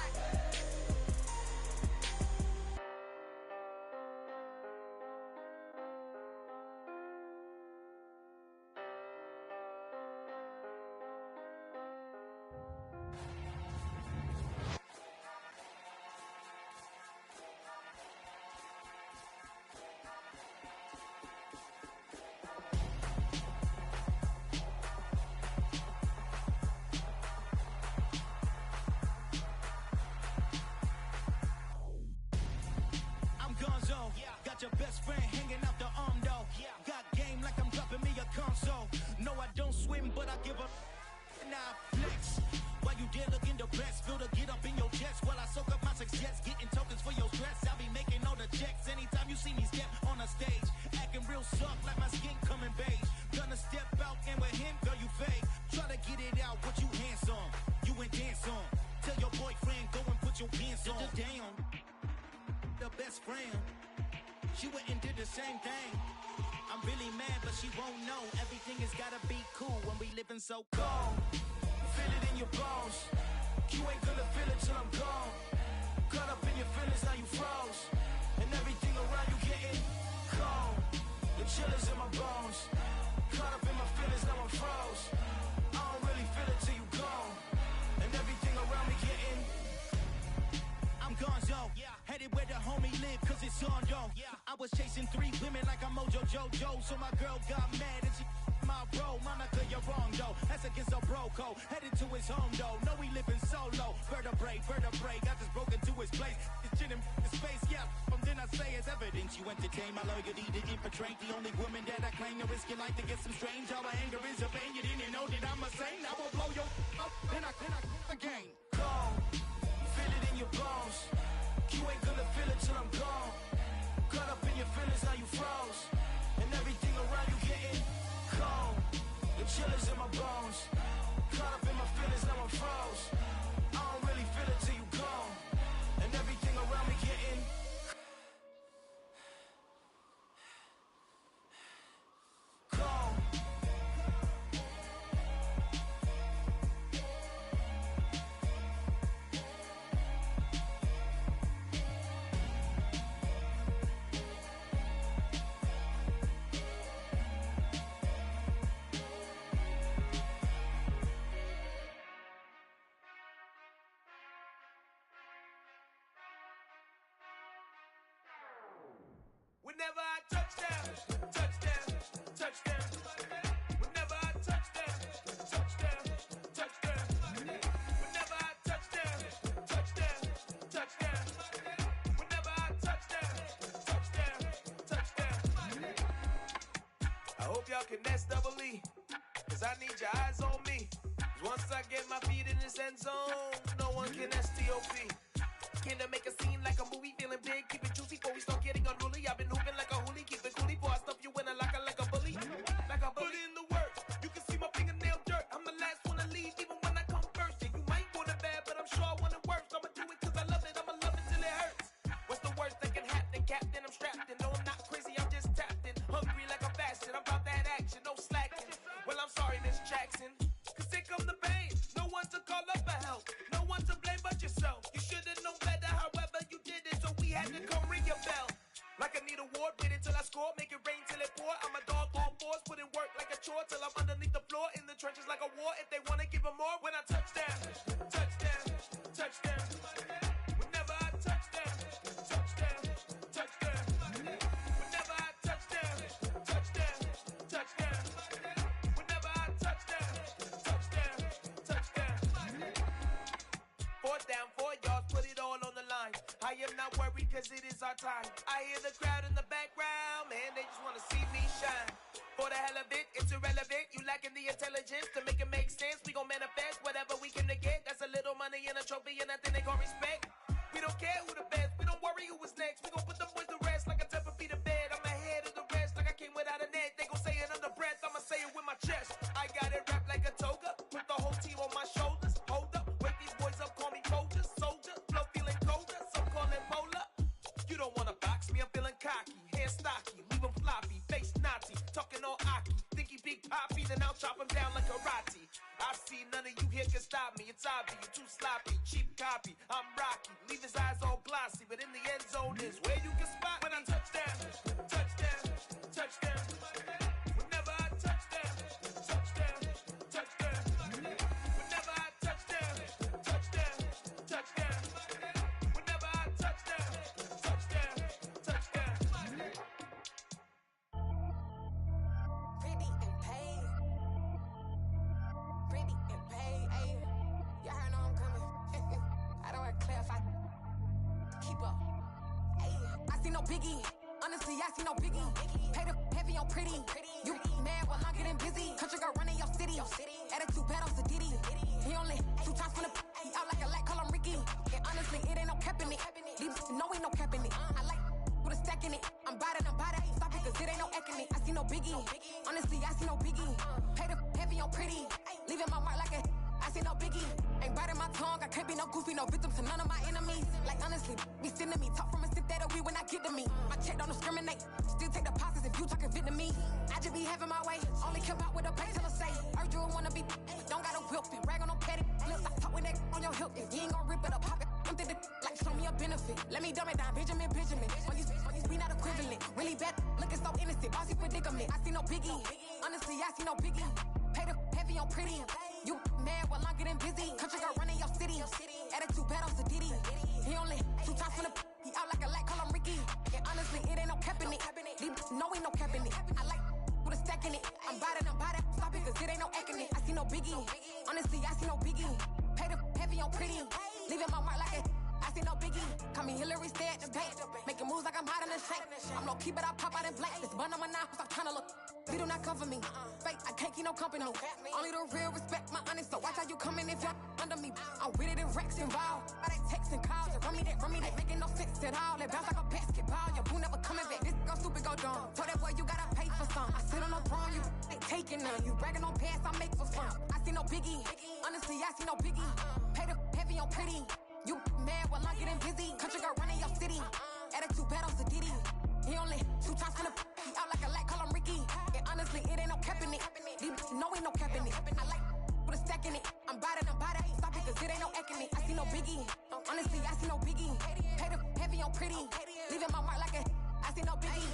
Got your best friend hanging out the arm though. Got game like I'm dropping me a console. playing. She went and did the same thing. I'm really mad, but she won't know. Everything has gotta be cool when we living so cold. Feel it in your bones. You ain't gonna feel it till I'm gone. Caught up in your feelings, now you froze. And everything around you getting cold. The chillers in my bones. Caught up in my feelings, now I'm froze. I don't really feel it till you gone. And everything around me getting I'm gonzo, headed where the homie live, cause it's on though. I was chasing 3 women like I'm Mojo Jojo, so my girl got mad and she my bro. Monica, you're wrong though, that's against a bro code. Headed to his home though, no we living solo. Vertebrae, got just broken to his place. It's chin in his face, then I say it's evidence. You entertain my loyalty to infiltrate the only woman that I claim to risk your life to get some strange. All my anger is a pain, you didn't know that I'm a saint. I will blow your up, then I again. Gone. Feel it in your bones. You ain't gonna feel it till I'm gone. Caught up in your feelings, now you froze. And everything around you getting cold. The chillers in my bones. Caught up in my feelings, now I'm froze. I don't really feel it till you gone. And everything around me getting cold. Whenever I touchdown, touchdown, touchdown. Whenever I touchdown, touchdown, touchdown. Whenever I touchdown, touchdown, touchdown. Whenever I touchdown, touchdown, touchdown. I hope y'all can nest double E, cause I need your eyes on me. 'Cause once I get my feet in this end zone, no one can STOP. Can to make a scene like a movie, feeling big, keep it juicy before we start getting unruly. I've been hooping like a hoolie, keep it coolie before I stuff you in a locker like a bully. Like a bully. Put in the work, you can see my fingernail dirt. I'm the last one to leave, even when I come first. Yeah, you might want it bad, but I'm sure I want it worse. I'ma do it cause I love it, I'ma love it till it hurts. What's the worst that can happen, Captain? I'm strapped in, no I'm not crazy, I'm just tapped in. Hungry like I'm fasting, I'm about that action, no slacking. Well, I'm sorry, Miss Jackson, cause here come the pain. No one to call up for help, no one to blame but yourself. You should've known better, however you did it, so we had to come ring your bell. Like I need a ward, wait until I score, make it rain till it pour. I'm a dog on fours, put in work like a chore till I'm underneath the floor, in the trenches like a war. If they wanna give them more, when I touchdown, touchdown, touchdown. Whenever I touchdown, touchdown, touchdown. Whenever I touchdown, touchdown, touchdown. Whenever I touchdown, touchdown, touchdown. 4th down, 4 yards, put it all on the line. I am not worried cause it is our time. I hear the crowd in the background, man, they just wanna see me shine. For the hell of it, it's irrelevant. You lacking the intelligence to make it make sense. We gon' manifest whatever we came to get. That's a little money and a trophy and nothing they call respect. We don't care who the best, we don't worry who was next. We gon' put them boys to rest like a 10 feet of bed. I'm ahead of the rest like I came without a net. They gon' say it under breath, I'ma say it with my chest. I got it wrapped like a toga, put the whole team on my shoulders. Hold up, wake these boys up, call me Folger, soldier, flow feeling colder, some call it polar. You don't wanna box me, I'm feeling cocky, hair stocky, leave him floppy, face Nazi, talking all Aki, think he big poppy, then I'll chop him down like karate. I see none of you here can stop me, it's obvious, you too sloppy, cheap copy, I'm Rocky, leave his eyes all glossy, but in the end zone is where you can spot when I touchdown, touchdown, touchdown. Whenever I touchdown, touchdown, touchdown. Whenever I touchdown, touchdown, touchdown. Whenever I touchdown, touchdown, touchdown. Pretty and paid. Pretty and paid, ayy. Y'all heard know I'm coming. I don't want to clarify. Keep up. Ayy. I see no biggie. Honestly, I see no biggie. Pay the heavy on pretty. You mad while I'm getting busy. Country girl running your city. Attitude bad on Sadiddy. He only 2 times from the he out like a light, call him Ricky. And honestly, it ain't no cap in it. Leave no ain't no cap in it. I like with a stack in it. I'm bad it. Stop it, cause it ain't no eck in it. I see no biggie. Honestly, I see no biggie. Pay the heavy on pretty. Leaving my mark like a I see no biggie. Ain't biting my tongue, I can't be no goofy, no victim to none of my enemies. Like honestly, be sending me talk from a sip that we when I get to me. My check don't discriminate, still take deposits if you talking Vietnamese. I just be having my way, only keep out with a pay till I say. Urge you wanna be, don't gotta whip it, rag on no petty flips. I talk with that on your hip, if you ain't gon' rip it up, pop it. I'm the like show me a benefit. Let me dumb it down, Benjamin. On these we not equivalent. Really bad, looking so innocent. Bossy predicament. I see no biggie. Honestly, I see no biggie. Pay the heavy on pretty. You mad while I'm getting busy. Country girl running your city. Attitude bad on Diddy. He only 2 times from the he out like a light, call him Ricky. And honestly, it ain't no cap in it. No, ain't no cap in it. I like with a stack in it. I'm bad. Stop it, cause it ain't no acting it. I see no biggie. Honestly, I see no biggie. Pay the heavy on pretty. Leaving my mark like it. I see no biggie. Call me Hillary, stay at the bank. Making moves like I'm hot in the shank. I'm low key, but I pop out in blank. This bun on my knife, I'm trying to look. They do not come for me. Fake, I can't keep no company. Only the real respect my honest. So watch how you coming if you're under me. I'm with it and Rex involved. By they text and calls. Run me that making no sense at all. They bounce like a basketball. Your boo never coming back. This go stupid, go dumb. Told that boy you gotta pay for some. I sit on the throne, you ain't taking none. You bragging on past, I make for fun. I see no biggie. Honestly, I see no biggie. Pay the heavy on pretty. You mad while I'm getting busy. Country girl running your city. Attitude bad on Diddy. He only 2 times from the he out like a light, call him Ricky. And honestly, it ain't no cap in it. No, ain't no cap in it. I like with a stack in it. I'm bad. Stop it, cause it ain't no acting it. I see no biggie. Honestly, I see no biggie. Pay the heavy on pretty. Leaving my mark like a I see no biggie.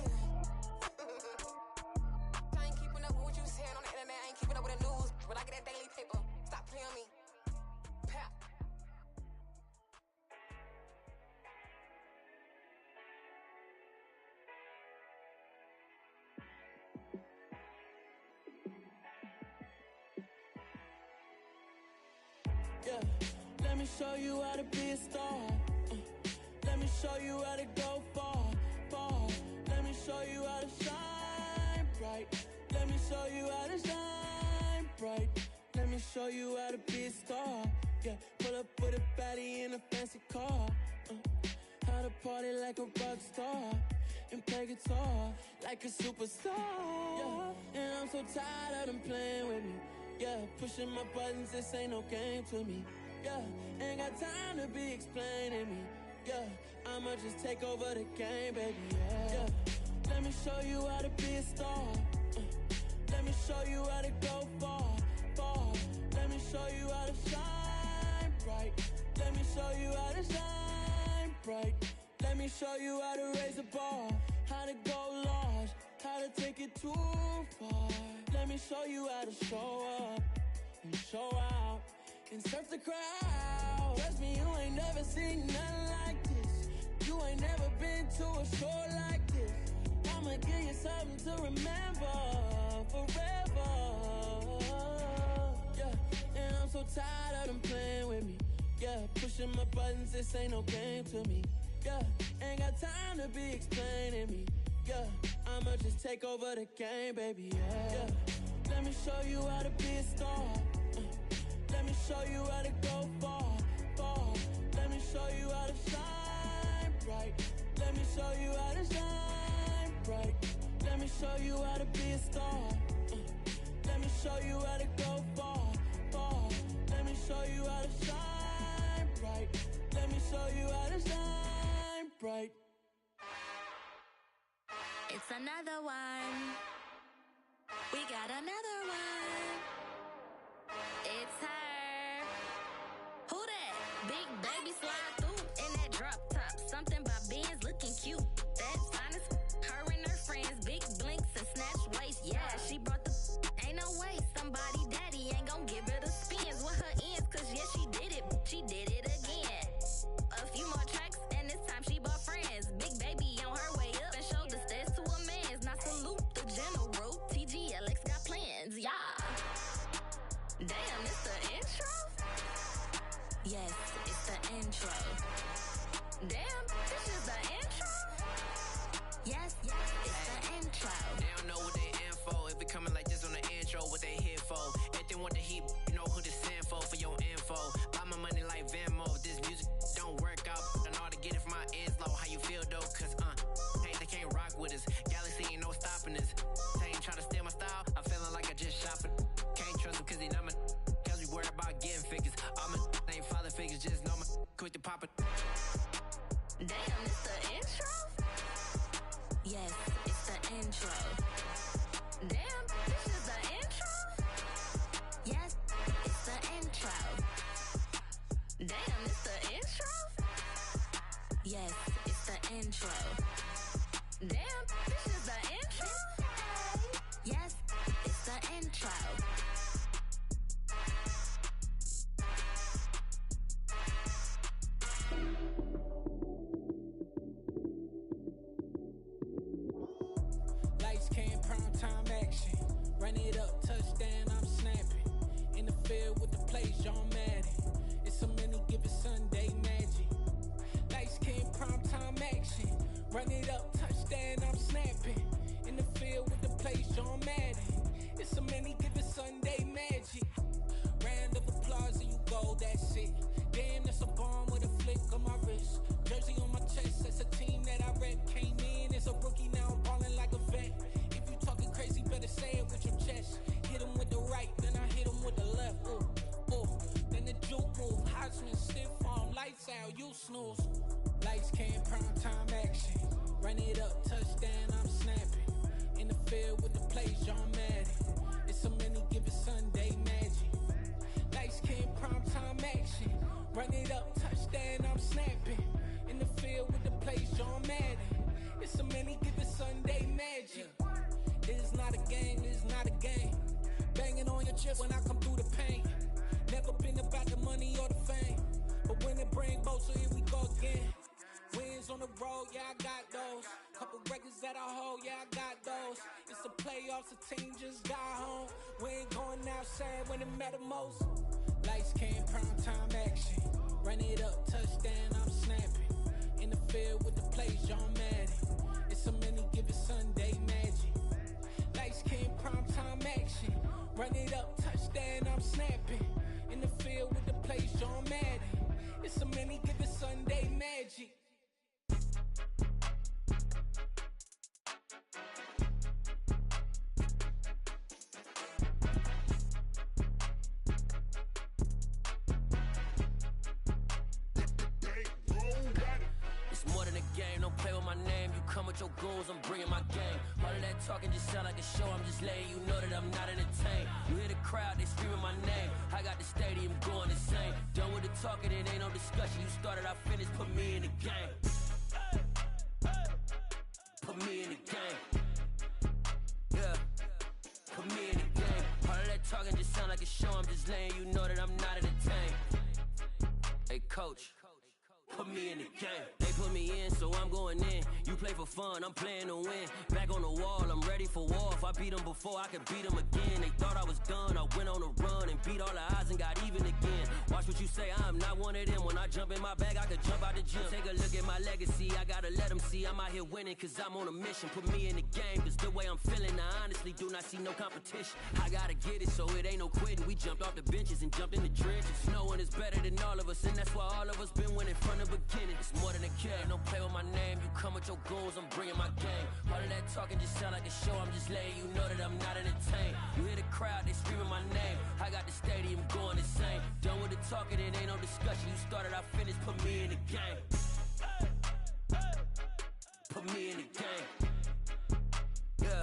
I ain't keeping up with what you saying on the internet. I ain't keeping up with the news. But I get that daily paper. Stop playing me. Pap. Yeah, let me show you how to be a star. Let me show you how to go far. Let me show you how to shine bright. Let me show you how to shine bright. Let me show you how to be a star. Yeah, pull up with a baddie in a fancy car. How to party like a rock star and play guitar like a superstar. Yeah, and I'm so tired of them playing with me. Yeah, pushing my buttons, this ain't no game to me. Yeah, ain't got time to be explaining me. Yeah, I'ma just take over the game, baby. Yeah, let me show you how to be a star. Let me show you how to go far. Let me show you how to shine bright. Let me show you how to shine bright. Let me show you how to raise a bar, how to go large, how to take it too far. Let me show you how to show up and show out and surf the crowd. Trust me, you ain't never seen nothing like this. You ain't never been to a show like this. I'ma give you something to remember forever. Yeah, and I'm so tired of them playing with me. Yeah, pushing my buttons, this ain't no game to me. Yeah, ain't got time to be explaining me. Yeah, I'ma just take over the game, baby. Yeah, let me show you how to be a star. Let me show you how to go far. Let me show you how to shine bright. Let me show you how to shine bright. Let me show you how to be a star. Let me show you how to go far. Let me show you how to shine bright. Let me show you how to shine bright. It's another one. We got another one. It's her. Who that? Big baby slide through in that drop top. Something by Benz looking cute. That's honest. Her and her friends, big blinks and snatch waist. Yeah, she brought the. Ain't no way somebody daddy ain't gon' give her the spins with her ends. Cause yeah, she did it. She did it again. A few more tracks and this time she bought friends. Big baby on her way up and showed the stairs to a man's. Now salute the general. TGLX got plans. Yeah. Damn, it's the intro? Yes, it's the intro. Damn, this is the intro? Yes, it's the intro. They don't know what they in for. If we coming like this on the intro, what they here for? If they want the heat, you know who to send for your info. Buy my money like Venmo. If this music don't work out, I know how to get it from my ends low. How you feel though? Cause hey, they can't rock with us. Galaxy ain't no stopping us. They ain't trying to steal my style. I'm feeling like I just shopping. Can't trust them cause they not my. Cause we worried about getting fit. with the papa. Damn, it's the intro? Yes, it's the intro. Damn, this is the intro? Yes, it's the intro. Damn, it's the intro? Yes, it's the intro. Damn, this is the intro? Yes, it's the intro. Lights came, prime time action. Run it up, touchdown, I'm snapping. In the field with the plays, John Madden. It's a many given Sunday magic. Lights came, prime time action. Run it up, touchdown, I'm snapping. In the field with the plays, John Madden. It's a many given Sunday magic. Round of applause and you go, that's it. Damn, that's a bomb with a flick on my wrist. Jersey on my chest, that's a team that I rep. Came in as a rookie, now I'm ballin' like a vet. If you talking crazy, better say it with your chest. Hit him with the right, then I hit him with the left. Ooh, ooh. Then the juke move, Heisman stiff arm, lights out, you snooze. Lights came, prime time action. Run it up, touchdown, I'm snapping. In the field with the plays, John Madden. It's a many given Sunday magic. Lights came, prime time action. Run it up, touchdown, I'm snapping. In the field with the plays, John Madden. It's a many given Sunday magic. This is not a game, this is not a game. Banging on your chest when I come through the pain. Never been about the money or the fame. But when it bring both, so here we go again. Wins on the road, yeah, I got those. Couple records that I hold, yeah, I got those. It's the playoffs, the team just got home. We ain't going outside when it matter most. Lights came, prime time action. Run it up, touchdown, I'm snapping. In the field with the plays, John Madden. It's a many given Sunday magic. Lights came, prime time action. Run it up, touchdown, I'm snapping. In the field with the plays, John Madden. It's a many given Sunday magic. It's more than a game, don't play with my name. You come with your goons, I'm bringing my game. All of that talking just sound like a show, I'm just letting you know that I'm not entertained. You hear the crowd, they screaming my name. I got the stadium going insane. Done with the talking, it ain't no discussion. You started, I finished, put me in the game. Put me in the game. Yeah, put me in the game. All of that talking just sound like a show, I'm just letting you know that I'm not entertained. Hey coach, put me in the game. They put me in, so I'm going in. You play for fun, I'm playing to win. Back on the wall, I'm ready for war. If I beat them before, I could beat them again. They thought I was done, I went on a run and beat all the odds and got even again. Watch what you say, I'm not one of them. When I jump in my bag, I could jump out the gym. Take a look at my legacy, I gotta let them see I'm out here winning, cause I'm on a mission. Put me in the game, cause the way I'm feeling, I honestly do not see no competition. I gotta get it, so it ain't no quitting. We jumped off the benches and jumped in the trenches. No one is better than all of us, and that's why all of us been winning from the beginning. It's more than a game, don't play with my name. You come with your goons, I'm bringing my game. All of that talking just sound like a show, I'm just letting you know that I'm not entertained. You hear the crowd, they screaming my name. I got the stadium going insane. Done with the talking, it ain't no discussion. You started, I finished, put me in the game. Put me in the game. Yeah,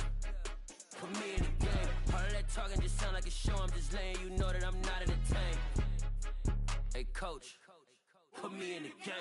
put me in the game. All of that talking just sound like a show, I'm just letting you know that I'm not entertained. Hey coach, put me in the game.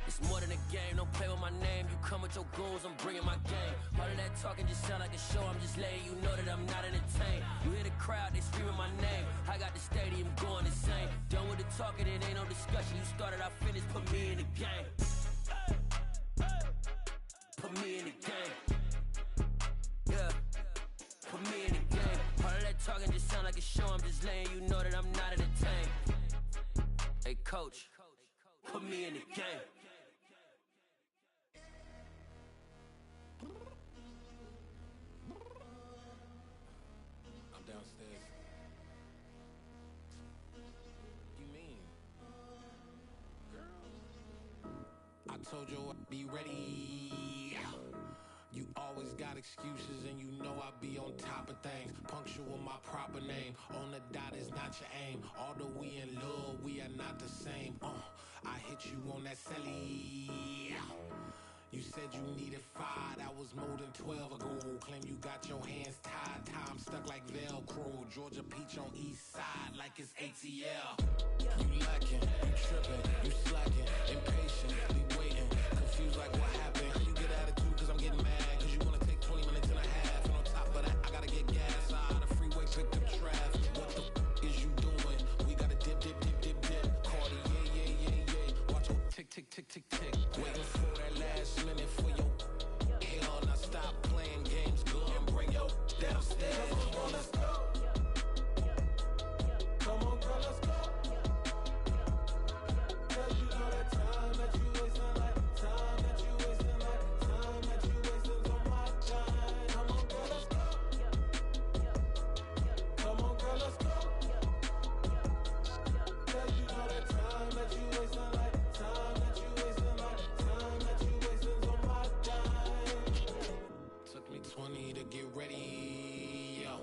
It's more than a game, don't play with my name. You come with your goons, I'm bringing my game. All of that talking just sound like a show, I'm just letting you know that I'm not entertained. You hear the crowd, they screaming my name. I got the stadium going insane. Done with the talking, it ain't no discussion. You started, I finished, put me in the game. Put me in the game. Yeah, put me in the game. All of that talking just sound like a show, I'm just letting you know that I'm not entertained. Hey coach, put me in the game. told you I'd be ready. You always got excuses and you know I be on top of things. Punctual my proper name. On the dot is not your aim. Although we in love, we are not the same. I hit you on that celly. You said you needed 5, that was more than 12 ago. Claim you got your hands tied, time stuck like Velcro. Georgia Peach on east side like it's ATL. You lacking, you tripping, you slacking, impatient, be waiting, confused like what happened. You get attitude cause I'm getting mad, cause you wanna take 20 minutes and a half. And on top of that, I gotta get gas out of the freeway, pick up traffic. What the is you doing? We gotta dip, dip, dip, dip, dip. Cardi, yeah. Watch your tick, tick, tick, tick, tick. Waiting for that last minute for your hell. Now stop playing games, go and bring your downstairs. Come on, let's go. Come on, girl, let's go. Cause you know that time that you wasting, like time that you wasting, like time that you wasting on my time. Come on, girl, let's go. Come on, girl, let's go. Cause you know that time that you wasting, like time that you wasting, like time that you wasting on my time. Took me 20 to get ready, yo.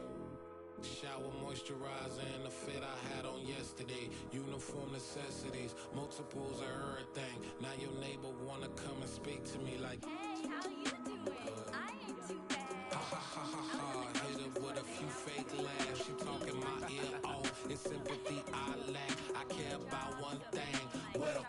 Shower moisturizer and the fit I had on yesterday. Uniform necessities, multiples of everything. Now your neighbor wanna come and speak to me like, Hey, how you doing? I ain't too bad. ha ha ha ha ha. Hit her with a few fake laughs. She talking my ear off. It's sympathy I lack. I care about one thing. What up?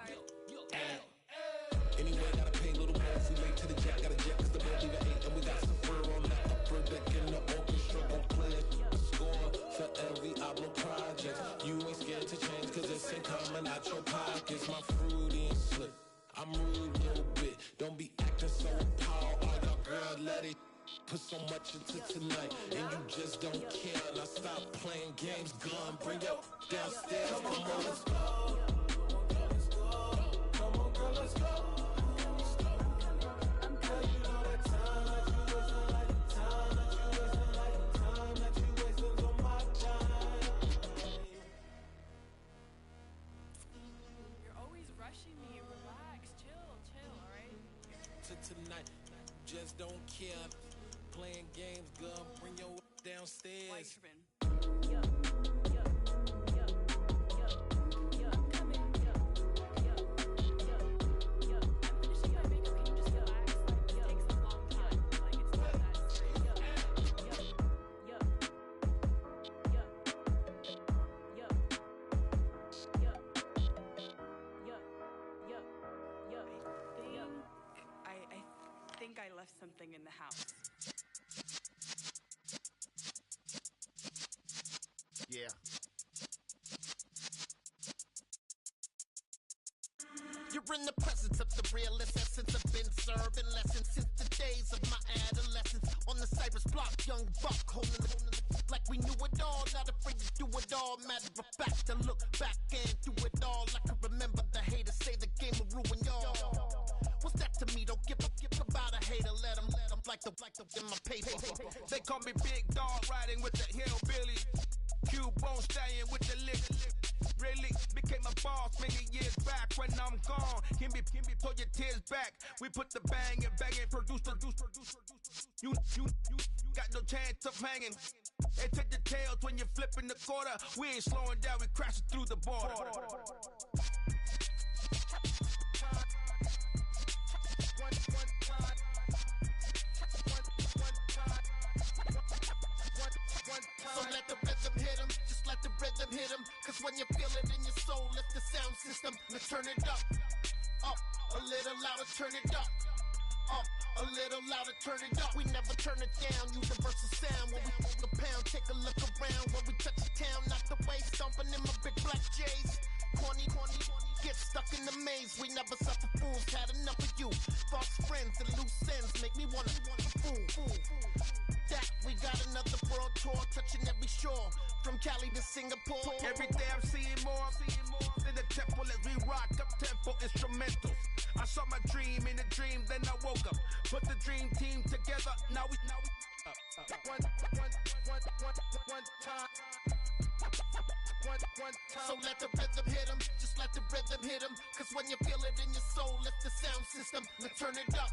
Anyway, gotta pay a little more if we late to the jack. Got a jet cause the boat leave at 8. And we got some fur on the upper deck in the orchestra. Gon' play a score for every album project. You ain't scared to change cause it's ain't coming out your pockets. My fruity and slip. I'm rude a little bit. Don't be acting so appalled. Oh, y'all girl, let it put so much into tonight. And you just don't care. Now stop playing games. Gun, bring your downstairs. Come on, let's go. Come on, girl, let's go. Tonight, just don't care. Playing games, girl, bring your downstairs. I left something in the house. Yeah. You're in the presence of the realest essence. I've been serving lessons since the days of my adolescence. On the Cypress block, young buck holding it like we knew it all. Not afraid to do it all. Matter of fact, to look back and do it all. I can remember the haters say the game will ruin y'all. What's that to me? Don't give about a hater. Let them like the in my paper. They call me Big Dog, riding with the hillbilly. Cubone staying with the lick. Really became a boss many years back. When I'm gone, can be pull your tears back. We put the bang and produce. You got no chance of hanging. They take the tails when you're flipping the quarter. We ain't slowing down, we crashing through the border. So let the rhythm hit him, just let the rhythm hit him. Cause when you feel it in your soul, lift the sound system. Now turn it up, a little louder, turn it up, a little louder, turn it up. We never turn it down, universal sound. When we hold the pound, take a look around. When we touch the town, knock the way, stomping in my big black J's. Corny, get stuck in the maze. We never suffer fools, had enough of you. False friends and loose ends make me wanna fool. That we got another world tour, touching every shore, from Cali to Singapore. Every day I'm seeing more in the temple as we rock up tempo instrumentals. I saw my dream in a dream, then I woke up. Put the dream team together, now we one time. one time. So let the rhythm hit 'em, just let the rhythm hit 'em. Cause when you feel it in your soul, lift the sound system. Now turn it up,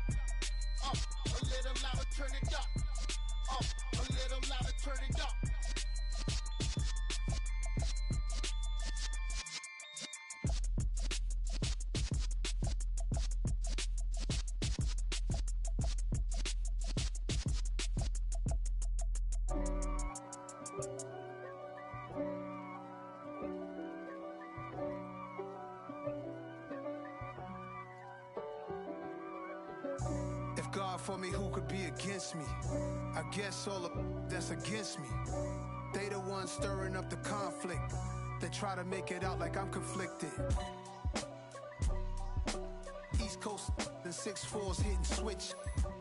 a little louder, turn it up, a little louder, turn it up. God for me, who could be against me? I guess all of that's against me. They the ones stirring up the conflict. They try to make it out like I'm conflicted. East Coast and 6'4's hitting switch.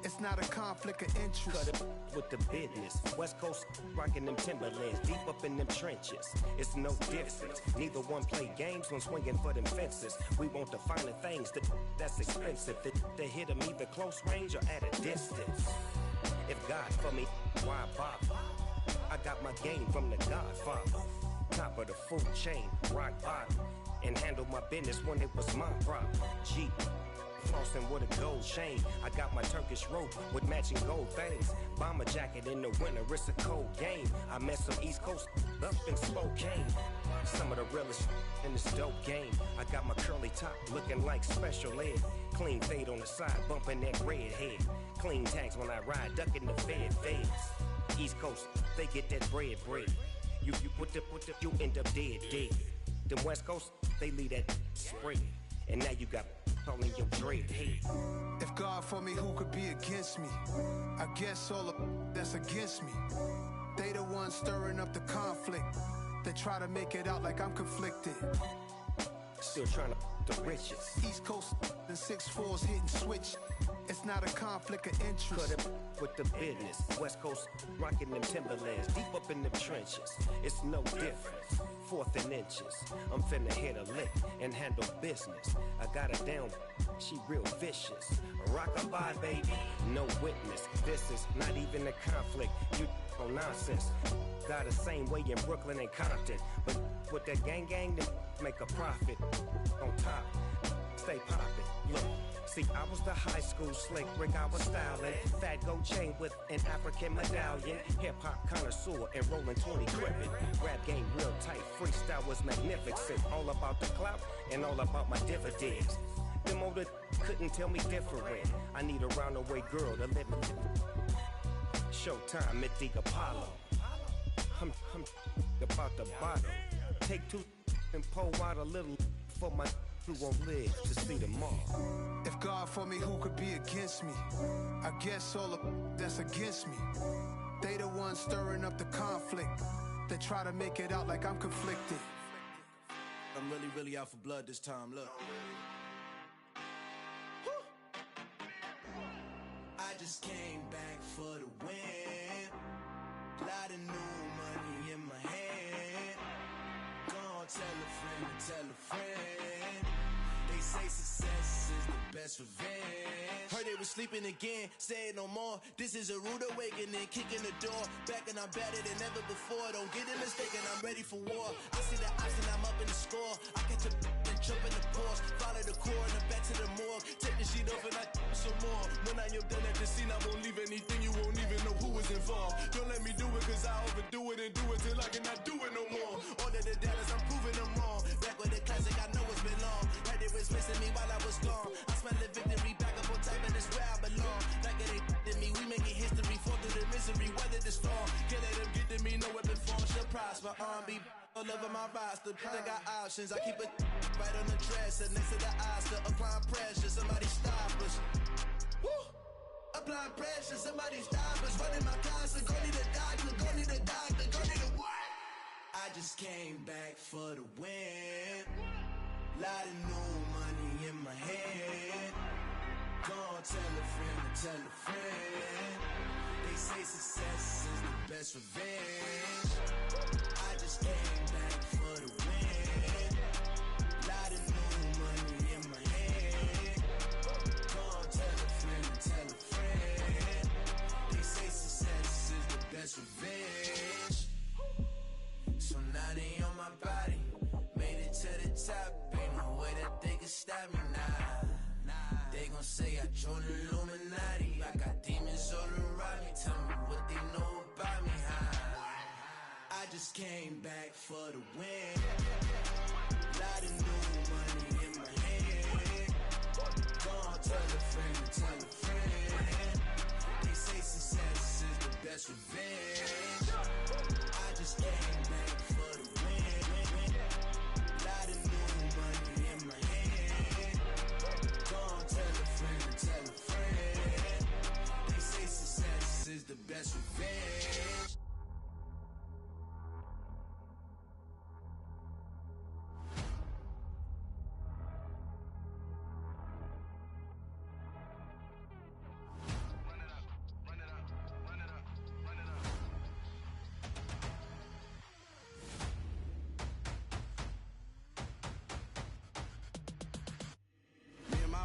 It's not a conflict of interest. Cut it with the business. West Coast rocking them Timberlands, deep up in them trenches. It's no difference. Neither one play games when swinging for them fences. We want the finer things that's expensive. They hit them either close range or at a distance. If God for me, why bother? I got my game from the Godfather. Top of the food chain, rock bottom. And handle my business when it was my problem. G. Flossing with a gold chain. I got my Turkish rope with matching gold things. Bomber jacket in the winter, it's a cold game. I met some East Coast up in Spokane. Some of the realest in this dope game. I got my curly top looking like special ed. Clean fade on the side, bumping that red head. Clean tags when I ride, ducking the feds. East Coast, they get that bread. You you end up dead. Them West Coast, they leave that spread. And now you got calling your dread head. If God for me, who could be against me? I guess all of that's against me. They the ones stirring up the conflict. They try to make it out like I'm conflicted. Still trying to the riches. East Coast and 6'4's hitting switch. It's not a conflict of interest. Cut it with the business. West Coast rocking them Timberlands, deep up in them trenches. It's no difference. 4th and inches. I'm finna hit a lick and handle business. I got her down, she real vicious. Rockabye, baby, no witness. This is not even a conflict. You on nonsense. Got the same way in Brooklyn and Compton. But with that gang, then make a profit. On top, stay poppin'. Look. See, I was the high school slick Rick, I was styling. Fat gold chain with an African medallion. Hip-hop connoisseur and rolling 20 crippin'. Rap game real tight, freestyle was magnificent. All about the clout and all about my dividends. Them older couldn't tell me different. I need a roundaway girl to live with. Showtime at the Apollo. I'm about the bottom. Take 2 and pour out a little for my who won't live to see tomorrow. If God for me, who could be against me? I guess all of that's against me. They the ones stirring up the conflict. They try to make it out like I'm conflicted. I'm really out for blood this time, look. I just came back for the win. Lot of new money in my hand. Gonna tell a friend to tell a friend. They say success is the best revenge. Heard they were sleeping again, say it no more. This is a rude awakening, kicking the door. Back and I'm better than ever before. Don't get it mistaken, I'm ready for war. I see the option, I'm up in the score. I catch a and jump in the Porsche. Follow the core and the back to the morgue. Take the sheet off and I some more. When I am done at the scene, I won't leave anything. You won't even know who was involved. Don't let me do it, cause I overdo it and do it till I cannot do it no more. All of the doubters, I'm proving them wrong. Back with the classic, I know it's been long. Heard they was missing me while I was gone. I smell the victory, back up on top, and it's where I belong. Like it ain't to me, we making history. Fall through the misery, weather the storm. Can't let them get to me, no weapon form shall prosper. R&B all over my roster, I got options. I keep it right on the dresser, next to the Oscar. Applying pressure, somebody stop us. Woo! Applying pressure, somebody stop us. Running my closet, go need a doctor, go need a doctor, go need a what? I just came back for the win. Lot of new money in my hand. Gonna tell a friend to tell a friend. They say success is the best revenge. I just came back for the win. Lot of new money in my hand. Gonna tell a friend to tell a friend. They say success is the best revenge. So now they on my body. stop me, nah. They gon' say I joined the Illuminati. I got demons all around me. Tell me what they know about me, I just came back for the win. Lot of new money in my hand. Gonna tell a friend. They say success is the best revenge. I just came back for the win. Lot of new money in my hand. Gonna tell a friend. They say success is the best revenge.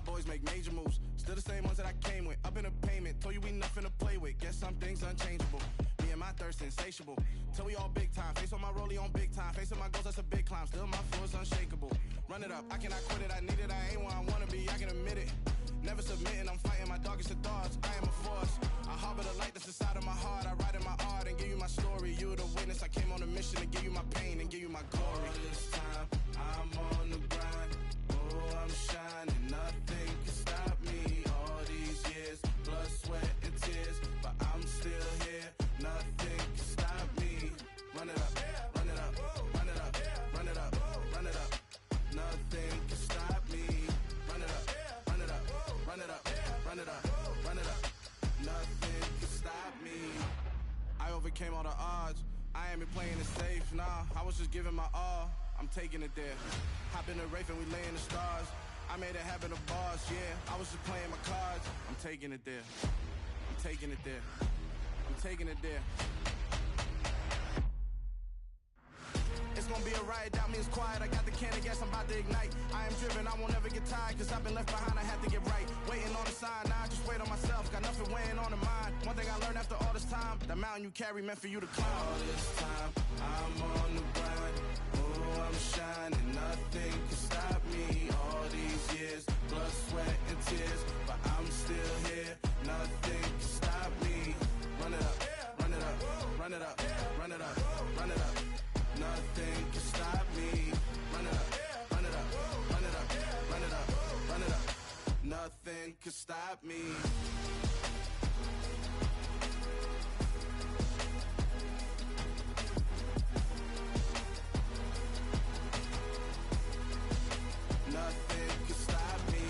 Boys make major moves, still the same ones that I came with. Up in a payment, told you we nothing to play with. Guess some things unchangeable. Me and my thirst insatiable. Till we all big time. Face on my rollie on big time. Face on my goals, that's a big climb. Still my flow is unshakable. Run it up, I cannot quit it. I need it, I ain't where I wanna be. I can admit it. Never submitting, I'm fighting my darkest of thoughts. I am a force. I harbor the light that's inside of my heart. I write in my art and give you my story. You the witness. I came on a mission to give you my pain and give you my glory. All this time, I'm on the grind. Oh, I'm shining. Nothing can stop me. All these years, blood, sweat, and tears. But I'm still here. Nothing can stop me. Run it up, run it up, run it up, run it up, run it up. Nothing can stop me. Run it up, run it up, run it up, run it up, run it up. Nothing can stop me. I overcame all the odds. I ain't been playing it safe, nah. I was just giving my all. I'm taking it there. Hop in the Wraith and we lay in the stars. I made it happen to bars, yeah. I was just playing my cards. I'm taking it there. I'm taking it there. I'm taking it there. It's gonna be a riot, doubt me it's quiet. I got the can of gas, I'm about to ignite. I am driven, I won't ever get tired. Cause I've been left behind, I have to get right. Waiting on the sign, now I just wait on myself. Got nothing weighing on the mind. One thing I learned after all this time, the mountain you carry meant for you to climb. All this time, I'm on the grind. Oh, I'm shining, nothing can stop me. All these years, blood, sweat, and tears. But I'm still here, nothing can stop me. Run it up, run it up, run it up, run it up, run it up. Nothing can stop me. Run it up, run it up, run it up, run it up, run it up. Nothing can stop me. Nothing can stop me.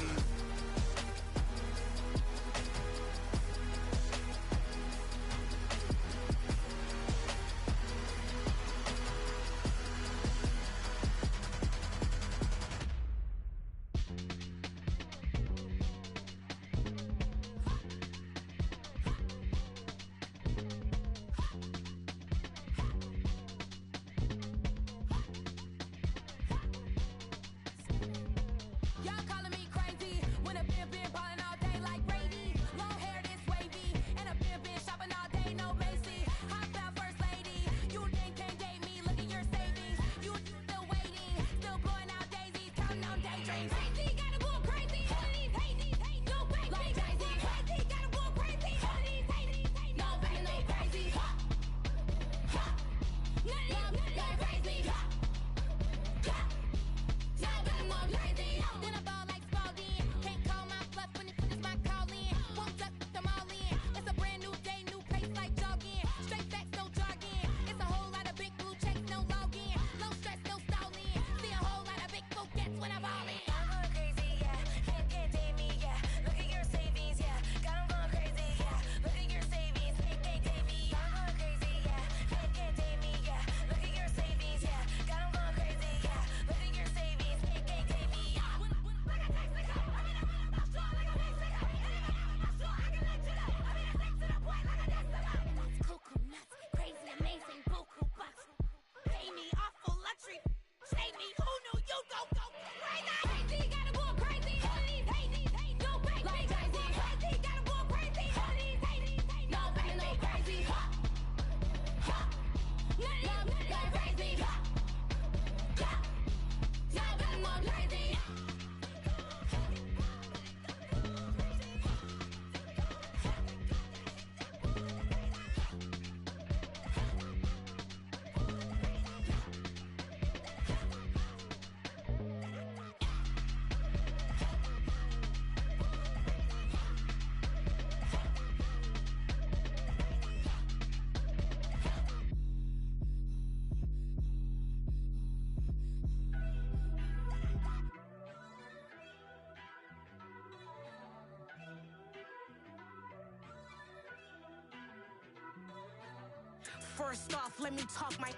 First off, let me talk my.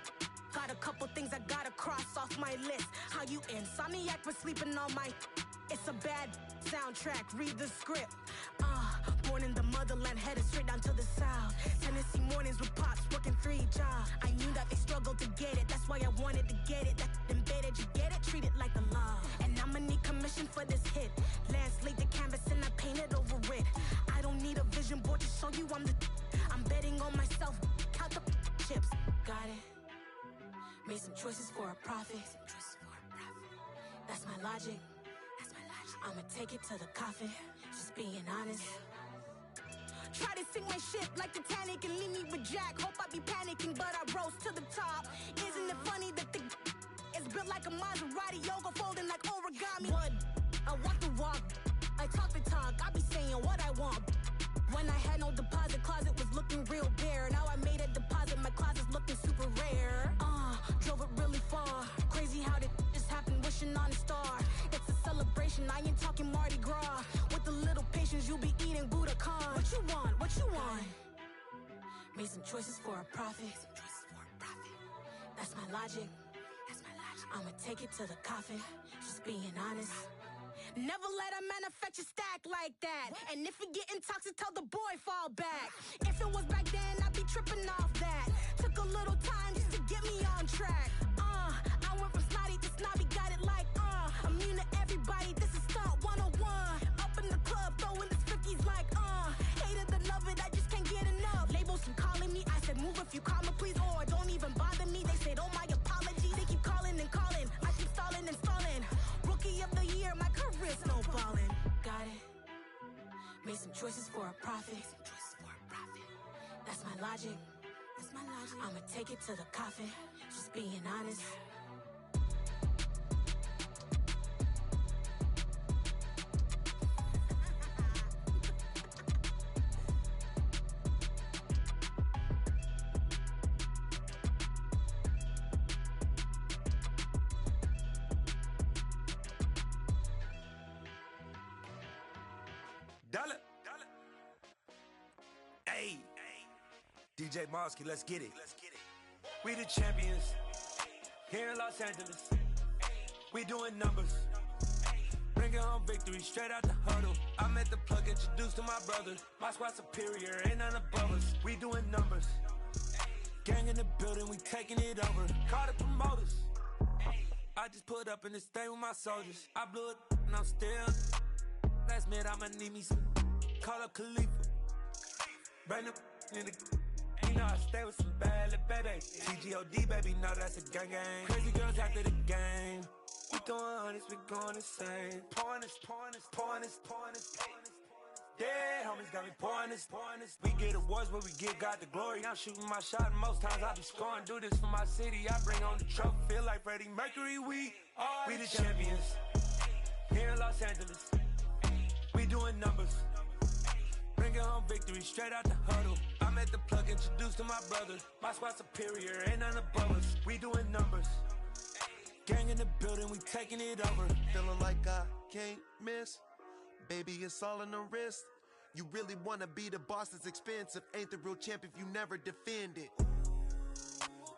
Got a couple things I gotta cross off my list. How you insomniac for sleeping on my. It's a bad soundtrack, read the script. Born in the motherland, headed straight down to the south. Tennessee mornings with pops, working 3 jobs. I knew that they struggled to get it, that's why I wanted to get it. That embedded, you get it, treat it like a law. And I'ma need commission for this hit. Lance laid the canvas and I painted over it. I don't need a vision board to show you I'm betting on myself, count the chips. Got it. Made some choices for a profit. That's my logic. I'ma take it to the coffin, just being honest. Try to sink my ship like Titanic and leave me with Jack. Hope I be panicking, but I rose to the top. Isn't it funny that the is built like a Maserati, yoga folding like origami? What? I walk the walk, I talk the talk, I be saying what I want. When I had no deposit, closet was looking real bare. Now I made a deposit, my closet's looking super rare. Drove it really far. Crazy how did just happen, wishing on a star. It's a celebration, I ain't talking Mardi Gras. With a little patience, you'll be eating Budokan. What you want? What you want? Made some choices for a profit. That's my logic. I'ma take it to the coffin, just being honest. Never let a manufacture stack like that. And if it getting toxic, tell the boy fall back. If it was back then, I'd be tripping off that. Took a little time just to get me on track. I went from snotty to snobby, got it like immune to everybody, this is stunt 101. Up in the club, throwing the spookies like hate it or love it, I just can't get enough. Labels keep calling me, I said move if you call me please, or don't even bother me. They said oh my apologies, they keep calling and calling. I keep stalling and stalling. Rookie of the year, my career snowballing. Got it. Made some choices for a profit. That's my logic. I'ma take it to the coffin, just being honest. Dollar. Hey. DJ Mosky, let's get it. We the champions here in Los Angeles. We doing numbers. Bringing home victory straight out the huddle. I'm at the plug, introduced to my brother. My squad superior, ain't none above us. We doing numbers. Gang in the building, we taking it over. Call the promoters. I just put up in this thing with my soldiers. I blew it and I'm still. Last minute, I'ma need me some. Call up Khalifa. Bring them in the. You know I stay with some bad little baby. TGOD, baby, know that's a gang gang. Crazy girls after the game. We throwing hundreds, we going insane. Pouring this. Yeah, homies got me pouring this. We get awards, but we give God the glory. I'm shooting my shot, and most times I be scoring. Do this for my city, I bring on the trophy. Feel like Freddie Mercury, we the champions. Here in Los Angeles, we doing numbers. Bringing home victory straight out the huddle. I'm at the plug, introduced to my brother. My squad superior, ain't none above us. We doing numbers. Gang in the building, we taking it over. Feeling like I can't miss. Baby, it's all in the wrist. You really wanna be the boss, it's expensive. Ain't the real champ if you never defend it.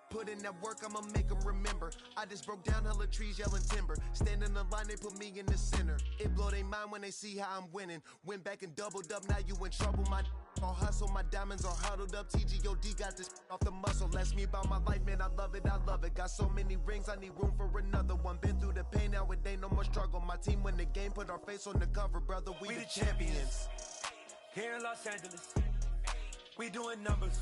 Put in that work, I'ma make them remember. I just broke down hella trees, yelling timber. Stand in the line, they put me in the center. It blow they mind when they see how I'm winning. Went back and doubled up, now you in trouble. My all hustle, my diamonds are huddled up. TGOD got this off the muscle. That's me about my life, man, I love it. Got so many rings, I need room for another one. Been through the pain, now it ain't no more struggle. My team win the game, put our face on the cover, brother. We the champions. Here in Los Angeles, we doing numbers.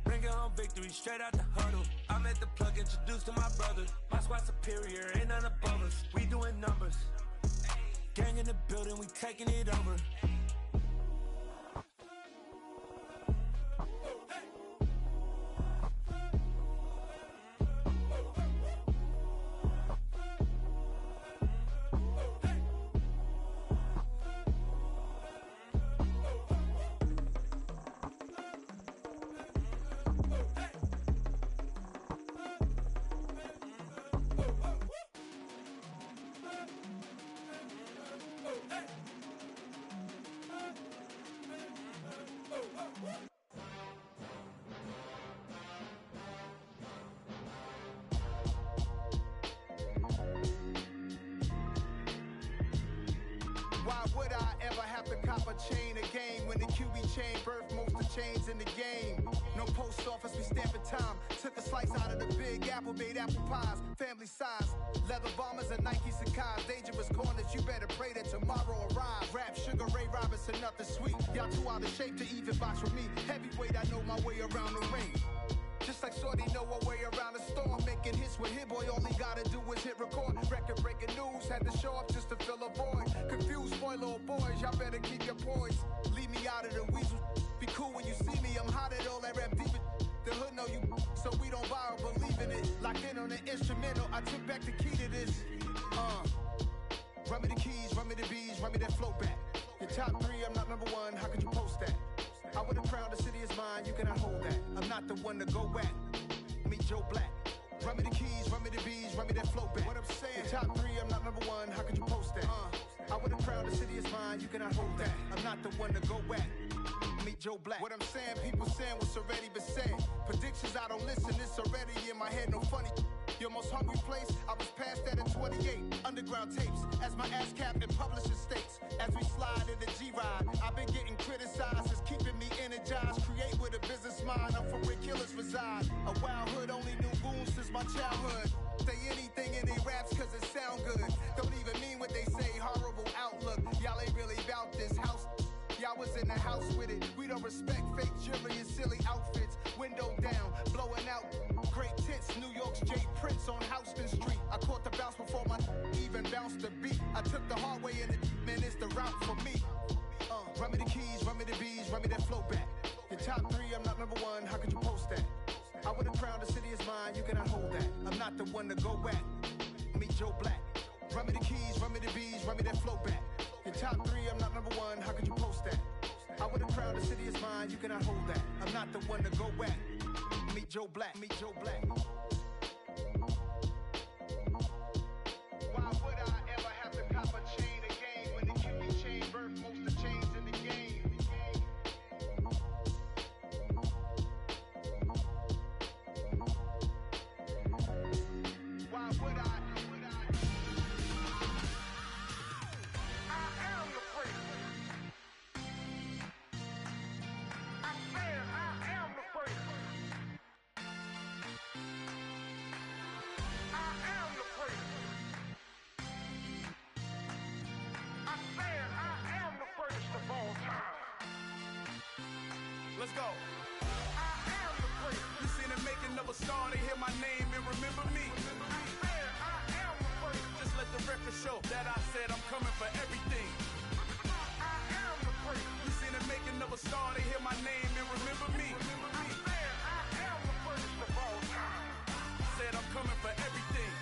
Bringing home victory straight out the huddle. I'm at the plug, introduced to my brother. My squad superior, ain't none above us. We doing numbers. Gang in the building, we taking it over. chain birth most of chains in the game. No post office, we stamping time. Took a slice out of the big apple, made apple pies. Family size, leather bombers and Nike Sacai's. Dangerous corners, you better pray that tomorrow arrives. Rap, Sugar Ray Robinson, nothing sweet. Y'all too out of shape to even box with me. Heavyweight, I know my way around the ring. Just like Shorty know her way around the storm. Making hits with Hit Boy, all he gotta do is hit record. Record breaking news, had to show up just to fill a void. Confused boy, little boys, y'all better keep your poise. Leave me out of the weasel. Be cool when you see me, I'm hot at all that rap deep. The hood know you, so we don't borrow, believe in it. Locked in on the instrumental, I took back the key to this. Run me the keys, run me the bees, run me that flow back. Your top 3, I'm not number 1, how could you post that? I would've crowned the city is mine, you cannot hold that. I'm not the one to go at. Meet Joe Black. Run me the keys, run me the bees, run me that flow back. What I'm saying, your top 3, I'm not number 1, how could you post that? I would've crowned the city is mine, you cannot hold that. I'm not the one to go at. Meet Joe Black. What I'm saying, people saying what's already been said. Predictions, I don't listen, it's already in my head, no funny. Your most hungry place, I was past that at 28. Underground tapes, as my ass cap in publishing states. As we slide in the G-Ride, I've been getting criticized, it's keeping me energized. Create with a business mind, I'm from where killers reside. A wild hood, only knew goons since my childhood. Say anything in they raps cause it sound good. Don't even mean what they say, horrible outlook. Y'all ain't really about this house. Y'all was in the house with it. We don't respect fake jewelry and silly outfits. Window down, blowing out. Great tits, New York's J. Prince on Houston Street. I caught the bounce before my even bounced the beat. I took the hard way and it, man, it's the route for me. Run me the keys, run me the bees, run me that flow back. Your top 3, I'm not number 1, how could you post that? I would've crowned the city is mine, you cannot hold that. I'm not the one to go at. Meet Joe Black. Run me the keys, run me the bees, run me that flow back. Your top 3, I'm not number 1, how could you post that? I would've crowned the city is mine, you cannot hold that. I'm not the one to go at. Meet Joe Black, meet Joe Black. Why would I ever have to cop a chain again when the QB chain birth most of chains in the game? Why would I? I am the freak. I said I am the freak. I am the freak. I said I am the first of all time. Let's go. I am the freak. You seen the making of a star, they hear my name and remember me. I said I am the freak. Just let the record show that I said I'm coming for everything. I am the freak. You seen the making of a star, they hear my name and remember me. I said I am the first of all time. Said I'm coming for everything.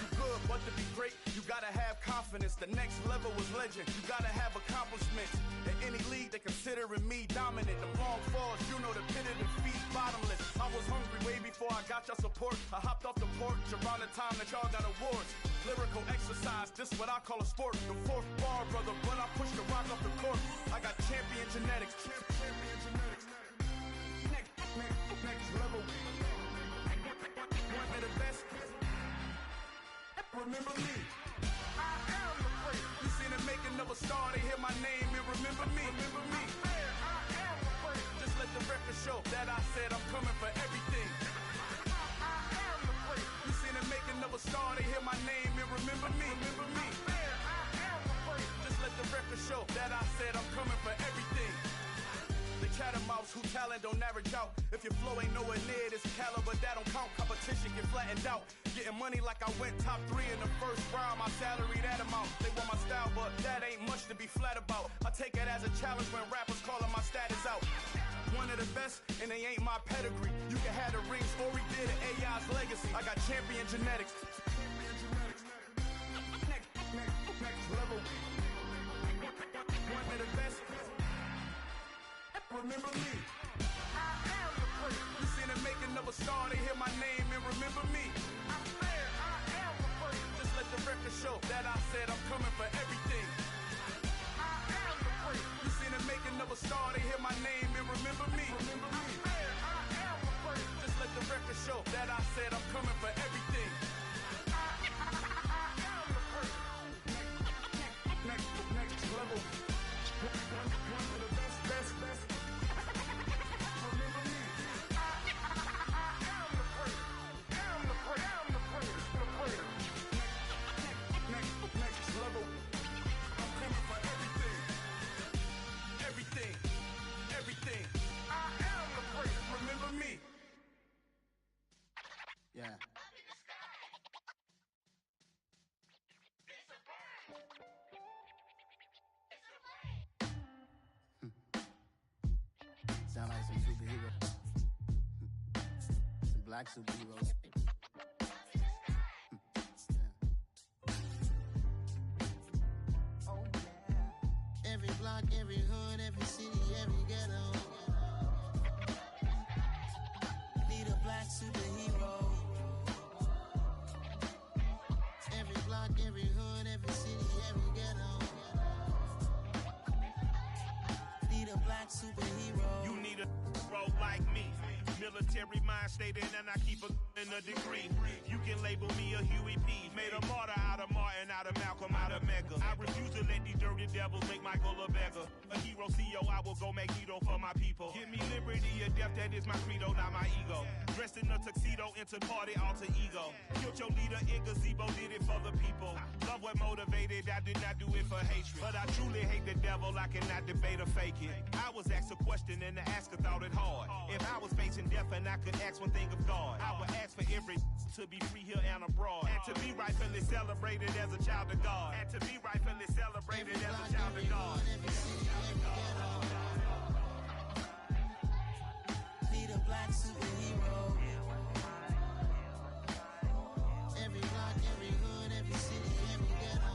You good, but to be great, you gotta have confidence. The next level was legend. You gotta have accomplishments. In any league, they considering me dominant. The long falls, you know the pit of defeat, bottomless. I was hungry way before I got your support. I hopped off the porch around the time that y'all got awards. Lyrical exercise, this what I call a sport. The 4th bar, brother, when I push the rock off the court. I got champion genetics. Champion genetics. Next level. One of the best. Remember me. I am the freak. You seen the making of a star, they hear my name and remember me. Remember me. I said I am the freak. Just let the record show that I said I'm coming for everything. I am the freak. You seen the making of a star, they hear my name and remember me. Remember me. I said I am the freak. Just let the record show that I said I'm coming for everything. The catamounts who talent don't average out. If your flow ain't nowhere near this caliber, that don't count. Competition get flattened out. Getting money like I went top 3 in the first round. My salary that amount. They want my style, but that ain't much to be flat about. I take it as a challenge when rappers calling my status out. One of the best, and they ain't my pedigree. You can have the rings, or we did it, AI's legacy. I got champion genetics. Next level. One of the best. Remember me. I am the freak. You seen the making of a star, they hear my name and remember me. I said I am the freak. Just let the record show that I said I'm coming for everything. I am the freak. You seen the making of a star, they hear my name and remember me. Remember me. I said I am the freak. Just let the record show that I said I'm coming for everything. I superheroes. Some black superheroes. Oh yeah. Every block, every hood, every city, every ghetto. Need a black superhero. Every block, every hood, every city, every ghetto. Need a black superhero. You need a hero like me. Military mind stated, and I keep in a degree. You can label me a Huey P. Made a martyr out of Martin, out of Malcolm, out of Mega. I refuse to let these dirty devils make Michael a beggar. A hero CEO, I will go Magneto for my people. Give me liberty or death, that is my credo, not my ego. Dressed in a tuxedo, into party alter ego. Killed your leader in gazebo, did it for the people. Love what motivated, I did not do it for hatred. But I truly hate the devil, I cannot debate or fake it. I was asked a question and the asker thought it hard. If I was facing death and I could ask one thing of God, I would ask for every to be free here and abroad, and to be rightfully celebrated as a child of God, and to be rightfully celebrated as a child of God. Need a black superhero. Every block, every hood, every city, every ghetto.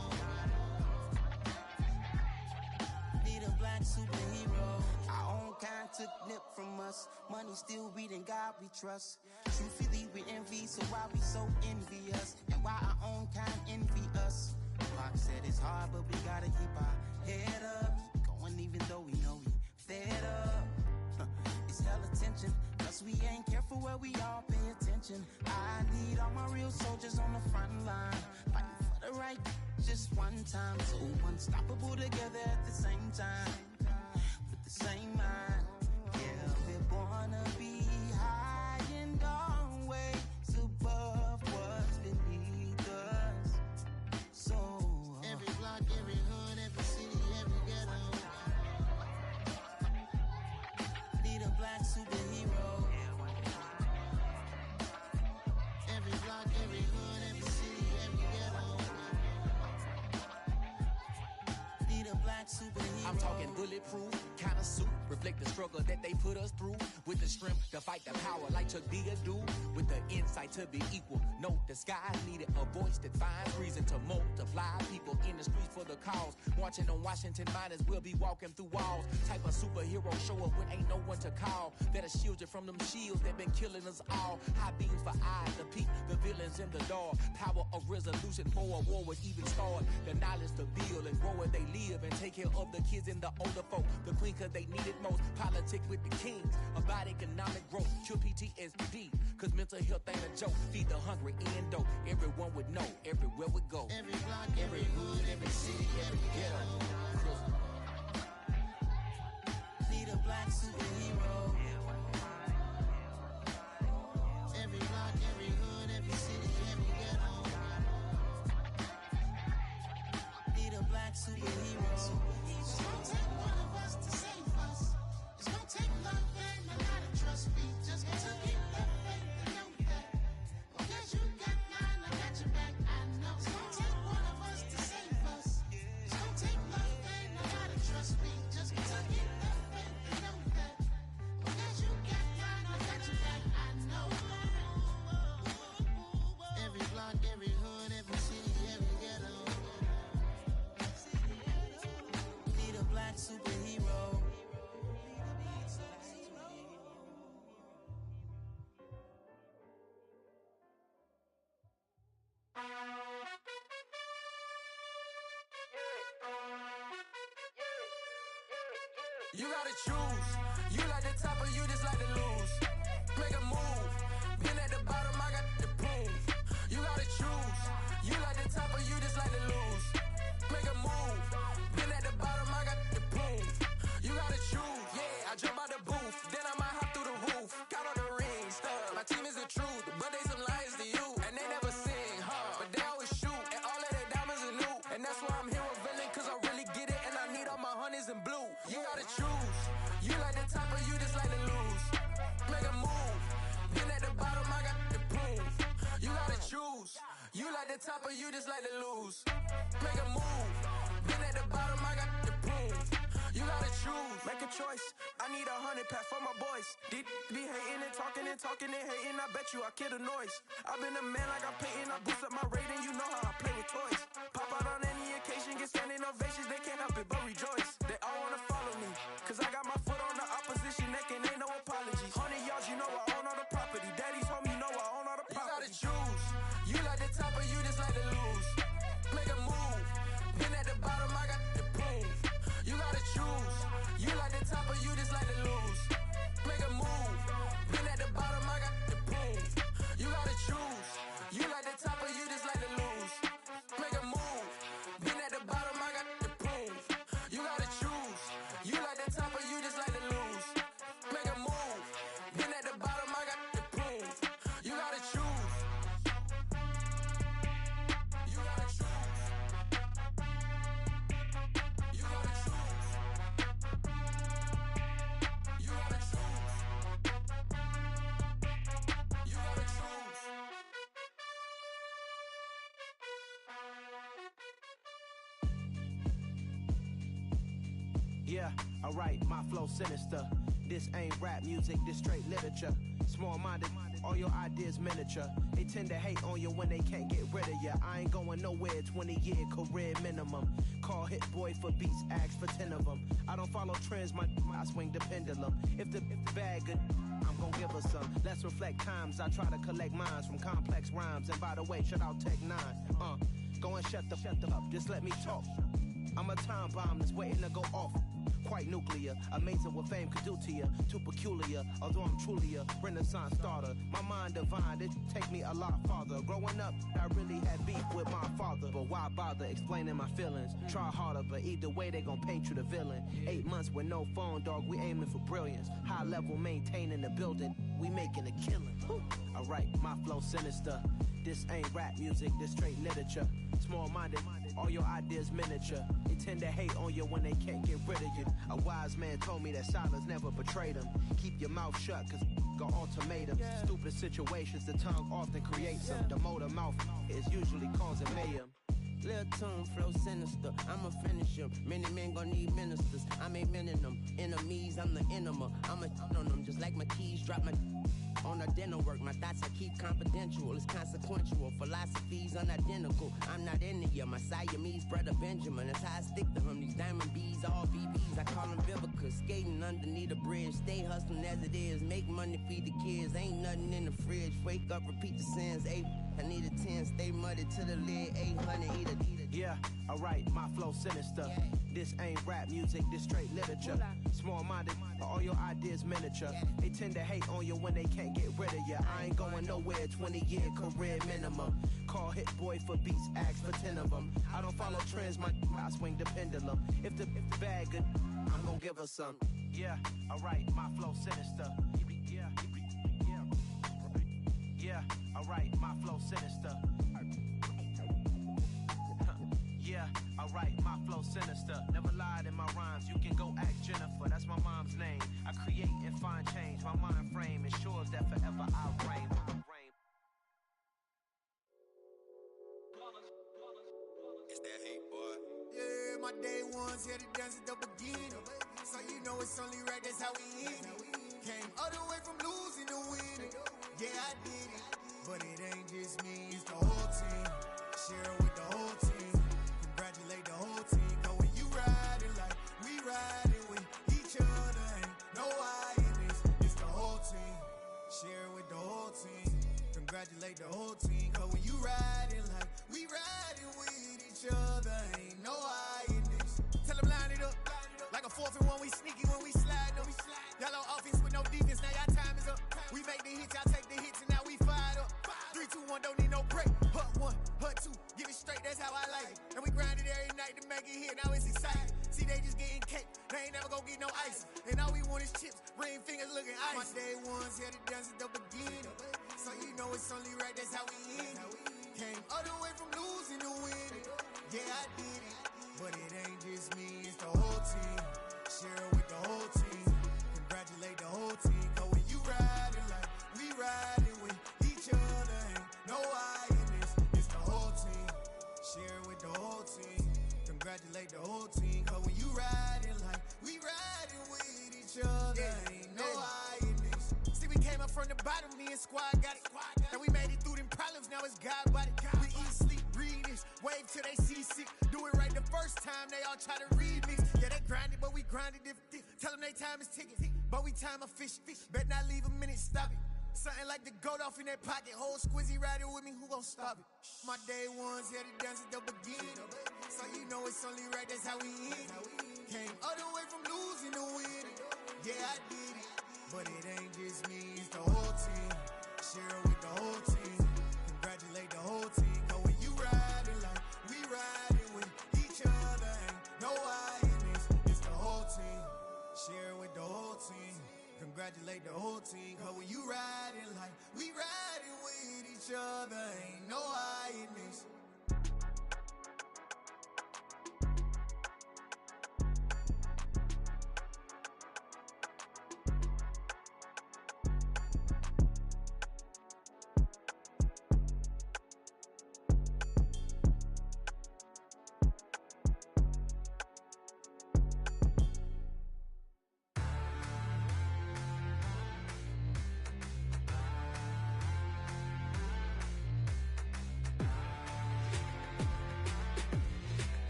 Need a black superhero. Our own kind took nip from us. Money still reading God we trust. Truthfully we envy, so why we so envious? And why our own kind envy us? Pac said it's hard, but we gotta keep our head up. Going even though we know we fed up. It's hella tension, cause we ain't careful where we all pay attention. I need all my real soldiers on the front line, fighting for the right just one time. So unstoppable together at the same time, with the same mind. Yeah, we're born to be high and always above what's beneath us. So every block, every hood, every city, every ghetto. Need a black superhero. Every block, every hood, every city, every ghetto. Need a black superhero. I'm talking bulletproof, kind of suit, reflect the struggle that they put us through. With the strength to fight the power like Chuck D do. With the insight to be equal. No disguise needed, a voice that finds reason to multiply. People in the streets for the cause. Marching on Washington miners will be walking through walls. Type of superhero show up when ain't no one to call. That'll shield you from them shields that been killing us all. High beams for eyes to peek the villains in the dark. Power of resolution for a war would even start. The knowledge to build and grow where they live and take care of the kids and the older folk. The queen cause they need it most. Politic with the kings about economic growth. Cure PTSD cause mental health ain't a joke. Feed the hungry and dope. Everyone would know everywhere we go. Every block, every hood, every city, every ghetto. Need a black superhero. Every block, every hood, every city, every ghetto. Need a black superhero. It's gonna take one of us to save us. It's gonna take love and a lot of trust. We just got to keep that faith and know that. Because you got mine, I got your back, I know. It's gonna take one of us to save us. It's gonna take love and a lot of trust. We just got to keep that faith and know that. Because you got mine, I got your back, I know. Every block, every hood, every city, every ghetto. Need a black superhero. You gotta choose. You like the top or you just like to lose. Make a move. Been at the bottom, I got the proof. You gotta choose. You like the top or you just like to lose. Make a move. Been at the bottom, I got the proof. You gotta choose. Yeah, I jump out the booth. Then I might hop through the roof. Got on the ring stuff. My team is the truth, but they some liars to you. And they never sing, huh? But they always shoot. And all of their diamonds are new. And that's why I'm here with villain, cause I really get it. And I need all my honeys in blue. You gotta choose. You like the top or you just like to lose. Make a move. Been at the bottom, I got the proof. You gotta choose. You like the top or you just like to lose. Make a move. Been at the bottom, I got the proof. You gotta choose. choose, make a choice. I need 100 pack for my boys. Deep be hating and talking and talking and hating. I bet you I kill the noise. I've been a man like I'm Peyton. I boost up my rating. You know how I play with toys. Pop out on any occasion, get standing ovations. They can't help it but rejoice. They all wanna follow me, cause I got my foot on the opposition neck and ain't no apologies. 100 yards, you know I own all the property. Daddy's home, you know I own all the property. You gotta choose. You like the top or you just like to lose. Make a move. Been at the bottom, I got the proof. You gotta choose. You like the top or you just like to lose. Make a move. Been at the bottom, I got the proof. You gotta choose. You like the top or you just like to lose. Make a move. Been at the bottom, I got the proof. You gotta choose. You like the top or you just like to lose. Make a move. Been at the bottom, I got the proof. You gotta choose. You gotta choose. You gotta choose. You gotta choose. You gotta choose. Yeah, alright, my flow sinister. This ain't rap music, this straight literature. Small-minded, all your ideas miniature. They tend to hate on you when they can't get rid of you. I ain't going nowhere, 20-year career minimum. Call Hit Boy for beats, ask for 10 of them. I don't follow trends, I swing the pendulum. If the bag good, I'm gon' give her some. Let's reflect times, I try to collect minds from complex rhymes. And by the way, shout out Tech 9. Go and shut the up, just let me talk. I'm a time bomb that's waiting to go off. Quite nuclear, amazing what fame could do to you. Too peculiar, although I'm truly a renaissance starter. My mind divine, it take me a lot farther. Growing up, I really had beef with my father. But why bother explaining my feelings? Try harder, but either way they gon' paint you the villain. 8 months with no phone, dog, we aiming for brilliance. High level maintaining the building, we making a killing. Alright, my flow sinister. This ain't rap music, this straight literature. Small-minded, all your ideas miniature. They tend to hate on you when they can't get rid of you. A wise man told me that silence never betrayed him. Keep your mouth shut, cause got ultimatums. Stupid situations, the tongue often creates them. The motor mouth is usually causing mayhem. Lil' tune, flow sinister, I'ma finish him. Many men gon' need ministers, I'm a men in them. Enemies, I'm the enema, I'ma on them. Just like my keys, drop my on the dinner work. My thoughts I keep confidential, it's consequential. Philosophies unidentical, I'm not in it. My Siamese brother Benjamin, that's how I stick to him. These diamond bees, all BBs, I call them Vivica. Skating underneath the bridge, stay hustling as it is. Make money, feed the kids, ain't nothing in the fridge. Wake up, repeat the sins, I need a 10, stay muddy to the lid, 800, eat a. Yeah, alright, my flow sinister. This ain't rap music, this straight literature. Small-minded, all your ideas miniature. They tend to hate on you when they can't get rid of you. I ain't going nowhere, 20-year career minimum. Call Hit Boy for beats, ask for 10 of them. I don't follow trends, I swing the pendulum. If the bag good, I'm gon' give her some. Yeah, alright, my flow sinister. Yeah, alright, my flow sinister. Yeah, alright, my flow sinister. Never lied in my rhymes, you can go ask Jennifer, that's my mom's name. I create and find change, my mind frame ensures that forever I reign. It's that hate, boy. Yeah, my day ones here to dance at the beginning. So you know it's only right, that's how we end it. Came all the way from losing to winning. Yeah, I did it, but it ain't just me, it's the whole team. Share it with the whole team. Congratulate the whole team. Cause when you riding like we riding with each other, ain't no I in this. It's the whole team. Share it with the whole team. Congratulate the whole team. Cause when you riding like we riding with each other, ain't no I in this. Tell them line it up. Like a 4th and 1, we sneaky when we slide them. Y'all on offense with no defense, now y'all time is up. We make the hits, y'all take the hits, and now we fired up. 3, 2, 1, don't need no break. Hut 1, hut 2, give it straight, that's how I like it. And we grind it every night to make it here, now it's exciting. See, they just getting cake, they ain't never gonna get no ice. And all we want is chips, ring fingers looking ice. My day ones here to dance at the beginning. So you know it's only right, that's how we end it. Came all the way from losing to winning. Yeah, I did it, but it ain't just me, it's the whole team. Share it with the whole team. Congratulate the whole team. Cause when you riding like we riding with each other, ain't no I in this. It's the whole team. Share it with the whole team. Congratulate the whole team. Cause when you riding like we riding and squad got it. And we made it through them problems, now it's God body. We eat, sleep, breathe this, wave till they see sick. Do it right the first time, they all try to remix. Yeah, they grinded, but we grinded different. Tell them they time is ticking, but we time a fish. Bet not leave a minute, stop it. Something like the goat off in that pocket. Whole squizzy riding with me, who gon' stop it? My day ones had to dance at the beginning. So you know it's only right, that's how we end. Came all the way from losing to winning. Yeah, I did it. But it ain't just me, it's the whole team. Share it with the whole team. Congratulate the whole team. Cause when you riding like we riding with each other, ain't no I in this. It's the whole team. Share it with the whole team. Congratulate the whole team. Cause when you riding like we riding with each other, ain't no I in this.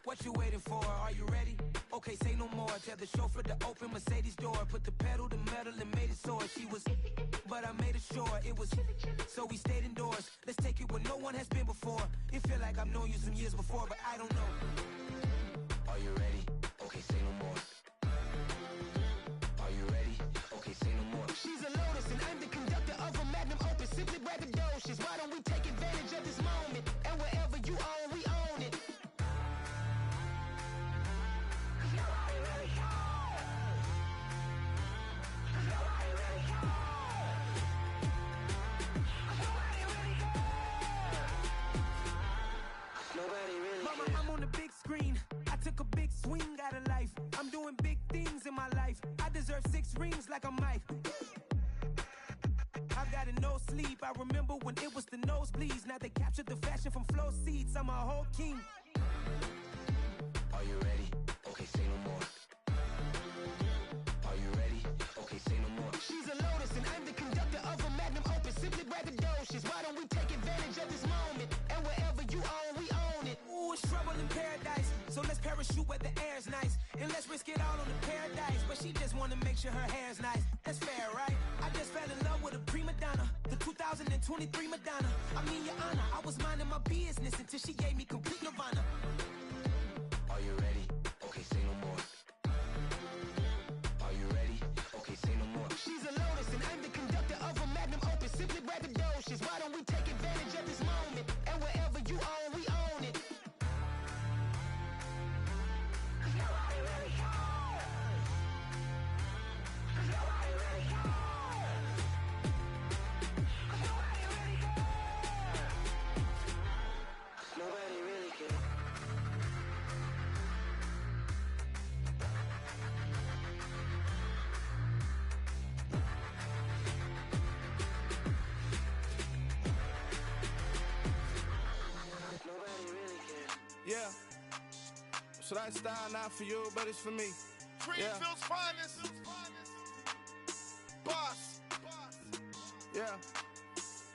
What you waiting for? Are you ready? Okay, say no more. Tell the chauffeur to open Mercedes door. Put the pedal to metal and made it soar. She was, but I made it sure it was. So we stayed indoors. Let's take it where no one has been before. It feel like I've known you some years before, but I don't know. Are you ready? Okay, say no more. Are you ready? Okay, say no more. She's a Lotus and I'm the conductor of a Magnum Opus. Simply braggadocious. Why don't we take advantage of this moment? And wherever you own, we own it. Mama, I'm on the big screen. I took a big swing out of life. I'm doing big things in my life. I deserve 6 rings like I'm Mike. I've got no sleep. I remember when it was the nosebleeds. Now they captured the fashion from flow seats. I'm a whole king. Are you ready? Okay, say no more. Are you ready? Okay, say no more. She's a Lotus and I'm the conductor of a Magnum Opus. Simply braggadocious. Why don't we take advantage of this moment? And wherever you own, we own it. Ooh, it's trouble in paradise. So let's parachute where the air's nice. And let's risk it all on the paradise. But she just wanna make sure her hair's nice. That's fair, right? I just fell in love with a prima donna. The 2023 Madonna. I mean, your honor, I was minding my business until she gave me complete nirvana. Are you ready? Okay, say no more. Are you ready? Okay, say no more. She's a Lotus and I'm the conductor of a Magnum Opus. Simply braggadocious. Why don't we take advantage of this moment? And wherever you own, we own it. Nobody really cares. Nobody really cares. Nobody really cares. Nobody really cares. Yeah. So that style not for you, but it's for me. Greenfield's finest. Boss. Yeah.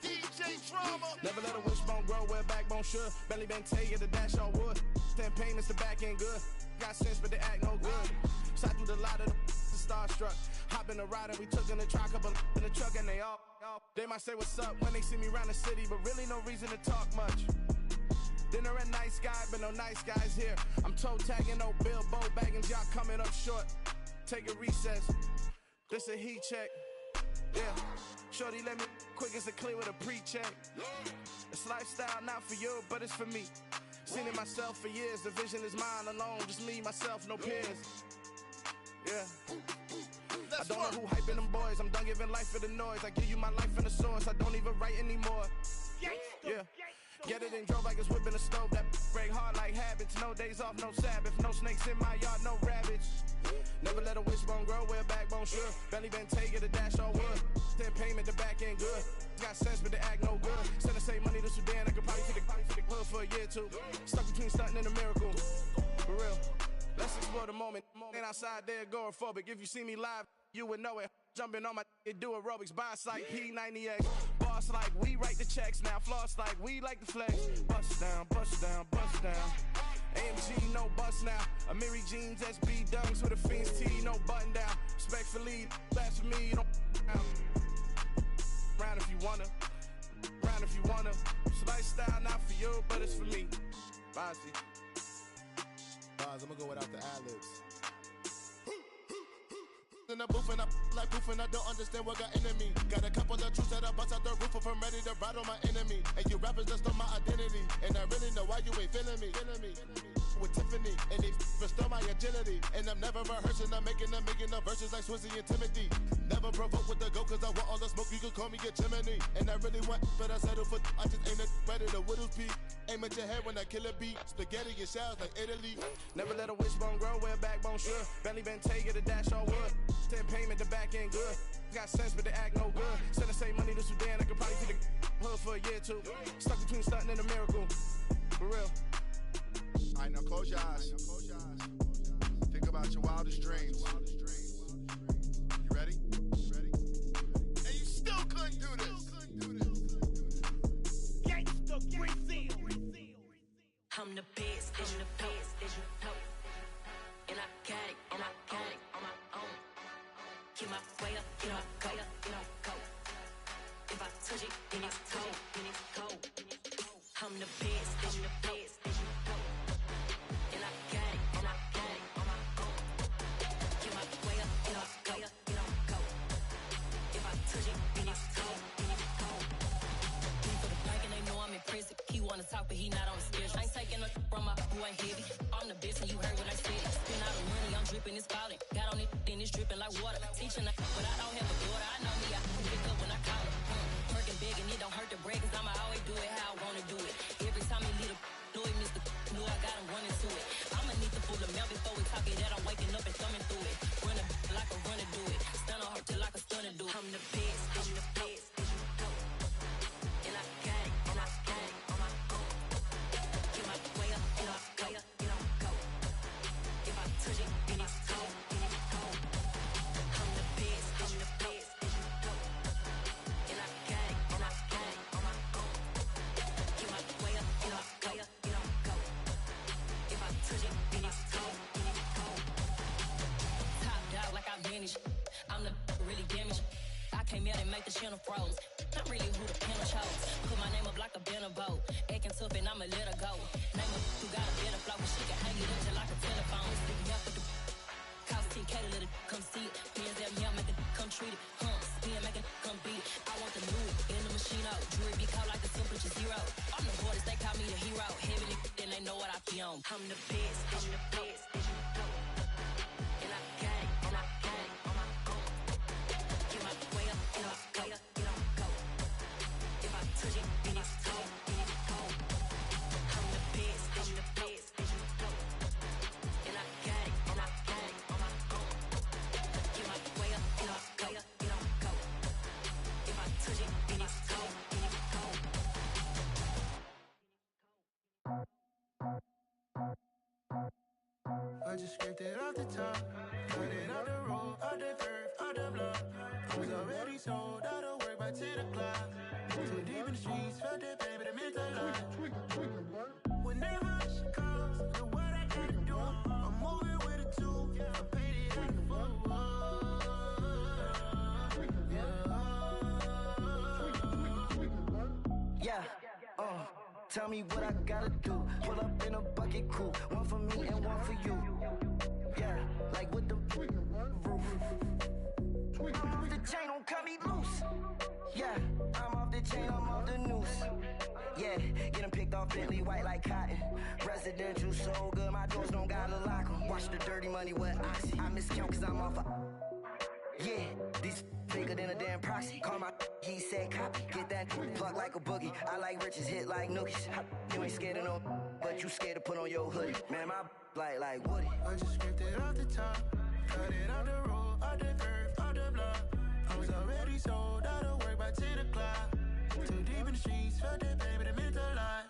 DJ Drama. Never let a wishbone grow where backbone should. Belly been taking the dash on wood. 10 payments, the back end good. Got sense, but they act no good. Shot through the lot of the starstruck. Hop in the ride and we took in the truck, couple in the truck and they all. They might say what's up when they see me around the city, but really no reason to talk much. Dinner a nice guy, but no nice guys here. I'm toe tagging, no Bilbo baggins, y'all coming up short. Take a recess. This a heat check. Yeah. Shorty let me quick as a clear with a pre-check. It's lifestyle not for you, but it's for me. Seen it myself for years. The vision is mine alone. Just me, myself, no peers. Yeah. I don't know who hyping them boys. I'm done giving life for the noise. I give you my life in the source. I don't even write anymore. Yeah. Get it and drove like it's whipping a stove. That break hard like habits. No days off, no Sabbath. No snakes in my yard, no rabbits. Never let a wishbone grow where backbone should. Belly been taking the dash on wood. 10 payment, the back end good. Got sense, but they act no good. Send the same money to Sudan. I could probably take the hood for a year or two. Stuck between stunting and a miracle. For real. Let's explore the moment. Ain't outside there agoraphobic. If you see me live, you would know it. Jumping on my do aerobics, boss like P90X. Boss like we write the checks now. Floss like we like the flex. Bust down, bust down, bust down. AMG, no bust now. Amiri jeans, SB dunks with a Fiends T, no button down. Respectfully, that's for me, you don't down. Round if you wanna, round if you wanna. It's a lifestyle, not for you, but it's for me. Bossy. Bars, I'm gonna go without the ad-libs. In the booth and I like proof and I don't understand what got into me. Got a couple of truths that I bust out the roof if I'm ready to ride on my enemy. And you rappers just on my identity. And I really know why you ain't feeling me. With Tiffany, and they restore my agility. And I'm never rehearsing, I'm making up verses like Swizzy and Timothy. Never provoke with the go, cause I want all the smoke, you can call me a chimney. And I really want, but I settle for, I just ain't ready to whittles peak. Aim at your head when I kill a beat. Spaghetti and shells like Italy. Never let a wishbone grow where a backbone should. Belly been take it a dash on wood. 10 payment, the back end good. Got sense, but the act no good. Send the same money to Sudan, I could probably see the hood for a year or two. Stuck between stunting and a miracle. For real. Alright, now close your eyes. Think about your wildest dreams. You ready? And you still couldn't do this. Gangsta Brazil. I'm the best, as you know. And I got it, on my own. Get my way up, get my go. If I touch it, then it's cold. I'm the best, as you know. And I got it, on my own. Get my way up, get my go. If I touch it, then it's cold. He for the blank and they know I'm impressive. He wanna talk, but he not on the schedule. I ain't taking a from my boo, ain't heavy. I'm the best and you heard what I said. Spend all the money, I'm dripping, it's falling. Got on it, then it's dripping like water. Teaching, but I don't have a daughter. I know me, I can pick up when I call her. Working big and it don't hurt the break, cause I'ma always do it how I wanna do it. Every time he lead a know it, Mr. Know I got him running to it. I'ma need to pull the mail before we talk it that I'm waking up and thumbing through it. Run a like a runner do it. Stun on her till like a stunner do it. I'm the best, I'm the best, as you know. And I got it, on my own. Get my way up, get my go. If I touch it, then it's cold. I'm the best, as you know. And I got it, on my own. Get my way up, get my go. If I touch it, then it's cold. Top dog like I vanished. I'm the really damaged. I came out and make the channel froze. Not really who the panel chose. Put my name up like a banner boat. Acting tough and I'ma let her go. Name her who got a better flow, but she can hang it up just like a telephone. Sticking out for the cost 10K to let it come see it. Bands at me, I make it come treat it. Spin, make it come beat it. I want the new in the machine out. Jewelry be caught like the temperature zero. I'm the hardest, they call me the hero. Heavily, then they know what I be on. I'm the best, as you know. And I got it, on my own. Get my way up, get my go. If I touch it, then it's cold. I'm the best, as you know. And I got it, on my own. Get my way up, get my go. If I touch it, then it's cold. I just scraped it off the top, cut it out the road, out the curve, out the block. I was already sold, out of work by 10 o'clock. Too deep in the streets, felt that baby, that meant a lot. Whenever she calls, know what I gotta do. I'm moving with a two, I paid it out the full. Yeah, tell me what I gotta do. Pull up in a bucket crew, one for me and one for you. Yeah, like with the roof. I'm off the chain, don't cut me loose. Yeah, I'm off the chain, I'm off the noose. Yeah, get them picked off Bentley, white like cotton. Residential so good, my doors don't gotta lock 'em. Watch the dirty money with oxy. I miscount cause I'm off a... Yeah, these bigger than a damn proxy. Call my he said copy. Get that plug like a boogie. I like riches, hit like nookies. You ain't scared of no, but you scared to put on your hoodie. Man, my like Woody. I just scraped it off the top, cut it out the road, out the curve, out the block. I was already sold, out of work by 10 o'clock. Too deep in the streets, felt that baby, that meant a lot.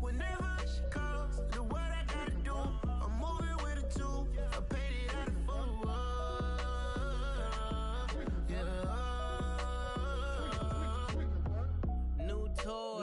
Whenever she calls, know what I gotta do. I'm moving with a two, I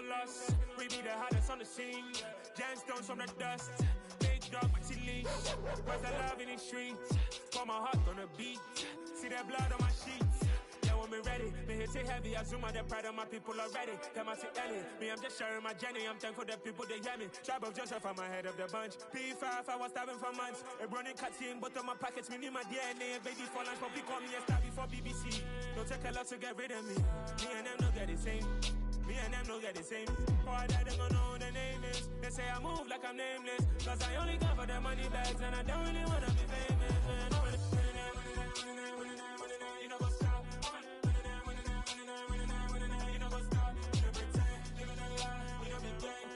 no loss. We be the hottest on the scene. Gemstones from the dust. Big dog, but she leash. Where's the love in the streets? Pour my heart on the beat. See that blood on my sheets. Yeah, when we ready, me hit it heavy. I zoom out the pride of my people already. Them I see Ellie. Me, I'm just sharing my journey. I'm thankful that people they hear me. Tribe of Joseph, I'm ahead of the bunch. P5, I was starving for months. A running cutscene, but on my pockets, me need my DNA. Baby for lunch, but call me a star before BBC. Don't take a lot to get rid of me. Me and them don't get the same. Me and them don't get the same. Before I die, they gon' know who the name is. They say I move like I'm nameless. Cause I only got for the money bags. And I don't really wanna be famous. You know what's up? You know what's up? You know pretend, living a lie. We don't be gang.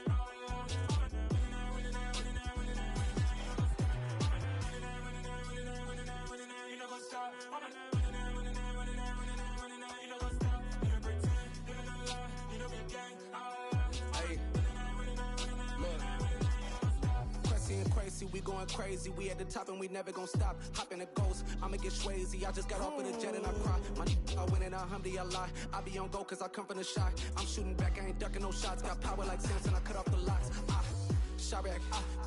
You know what's up? Crazy, we going crazy. We at the top and we never gon' stop. Hop in a ghost, I'ma get swayzy. I just got off of the jet and I cry. My I win in a Humvee, I lie. I be on go cause I come from the shot. I'm shooting back, I ain't ducking no shots. Got power like Samson, I cut off the locks. Chirac,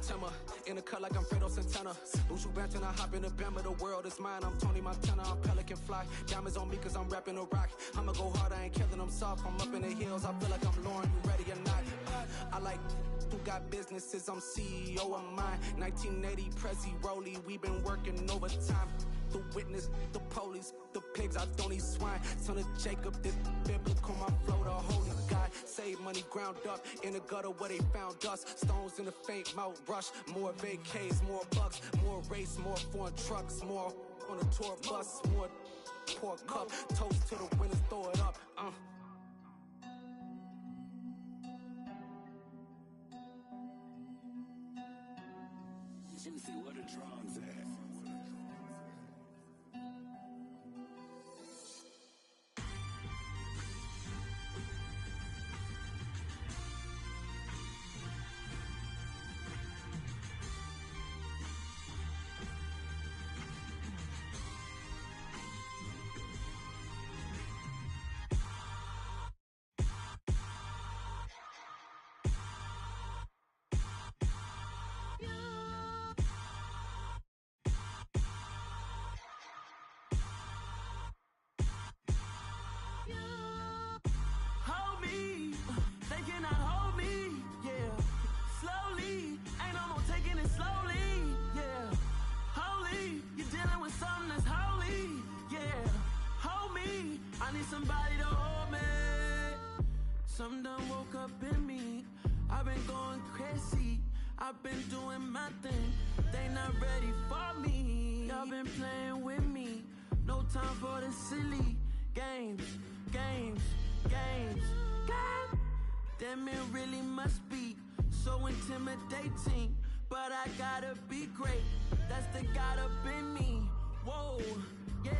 Timmer, in the cut like I'm Fredo Santana. Buju Banton, I hop in the Bama, the world is mine. I'm Tony Montana, I'm Pelican Fly. Diamonds on me cause I'm rapping a rock. I'ma go hard, I ain't killing them soft. I'm up in the hills, I feel like I'm Lauren, you ready or not? I like who got businesses, I'm CEO of mine. 1980 Prezi Rolly, we been working overtime. The witness, the police, the pigs, I don't eat swine. Son of Jacob, this biblical, my flow, the holy God. Save money ground up in the gutter where they found us. Stones in the faint mouth rush. More vacays, more bucks, more race, more foreign trucks, more on a tour bus, more pour cup. Toast to the winners, throw it up. Juicy, where the drums at? Somebody to hold me. Some done woke up in me. I've been going crazy. I've been doing my thing. They not ready for me. Y'all been playing with me. No time for the silly games. Damn, it really must be so intimidating. But I gotta be great. That's the God up in me. Whoa, yeah.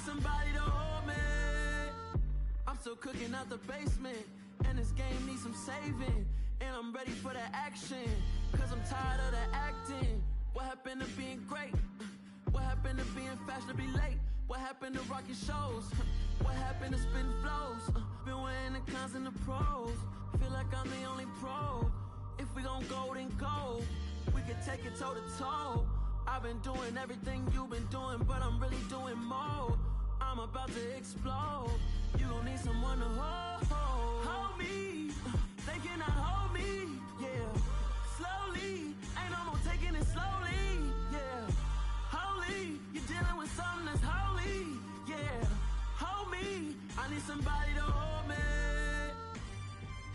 Somebody to hold me. I'm still cooking out the basement, and this game needs some saving. And I'm ready for the action, cause I'm tired of the acting. What happened to being great? What happened to being fashionably late? What happened to rocking shows? What happened to spitting flows? Been wearing the cons and the pros. Feel like I'm the only pro. If we gon' go, then go. We can take it toe to toe. I've been doing everything you've been doing, but I'm really doing more. I'm about to explode. You gon' need someone to hold me. They cannot hold me, yeah. Slowly, ain't no more taking it slowly, yeah. Holy, you're dealing with something that's holy, yeah. Hold me, I need somebody to hold me.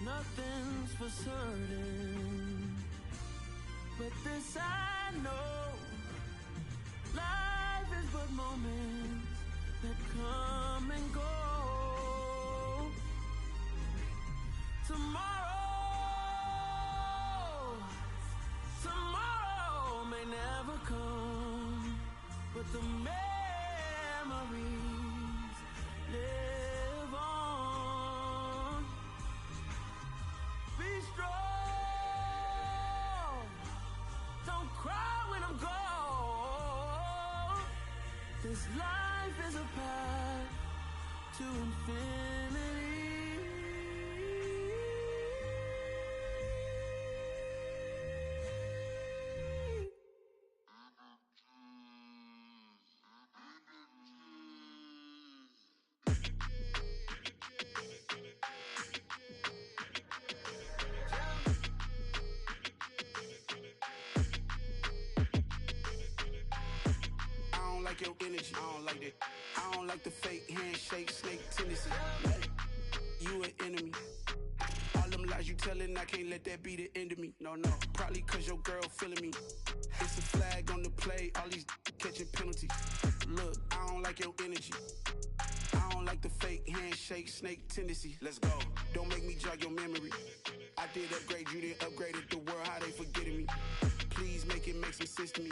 Nothing's for certain, but this I know. Life is but moments that come and go. Tomorrow may never come, but the memories live on. Be strong. Don't cry when I'm gone. This life is a path to infinity. I don't like your energy, I don't like that. I don't like the fake handshake, snake tendency. You an enemy. All them lies you telling, I can't let that be the end of me. No, probably cause your girl feeling me. It's a flag on the play, all these catching penalties. Look, I don't like your energy. I don't like the fake handshake, snake tendency. Let's go. Don't make me jog your memory. I did upgrade, you didn't upgrade it. The world, how they forgetting me. Please make it make some sense to me.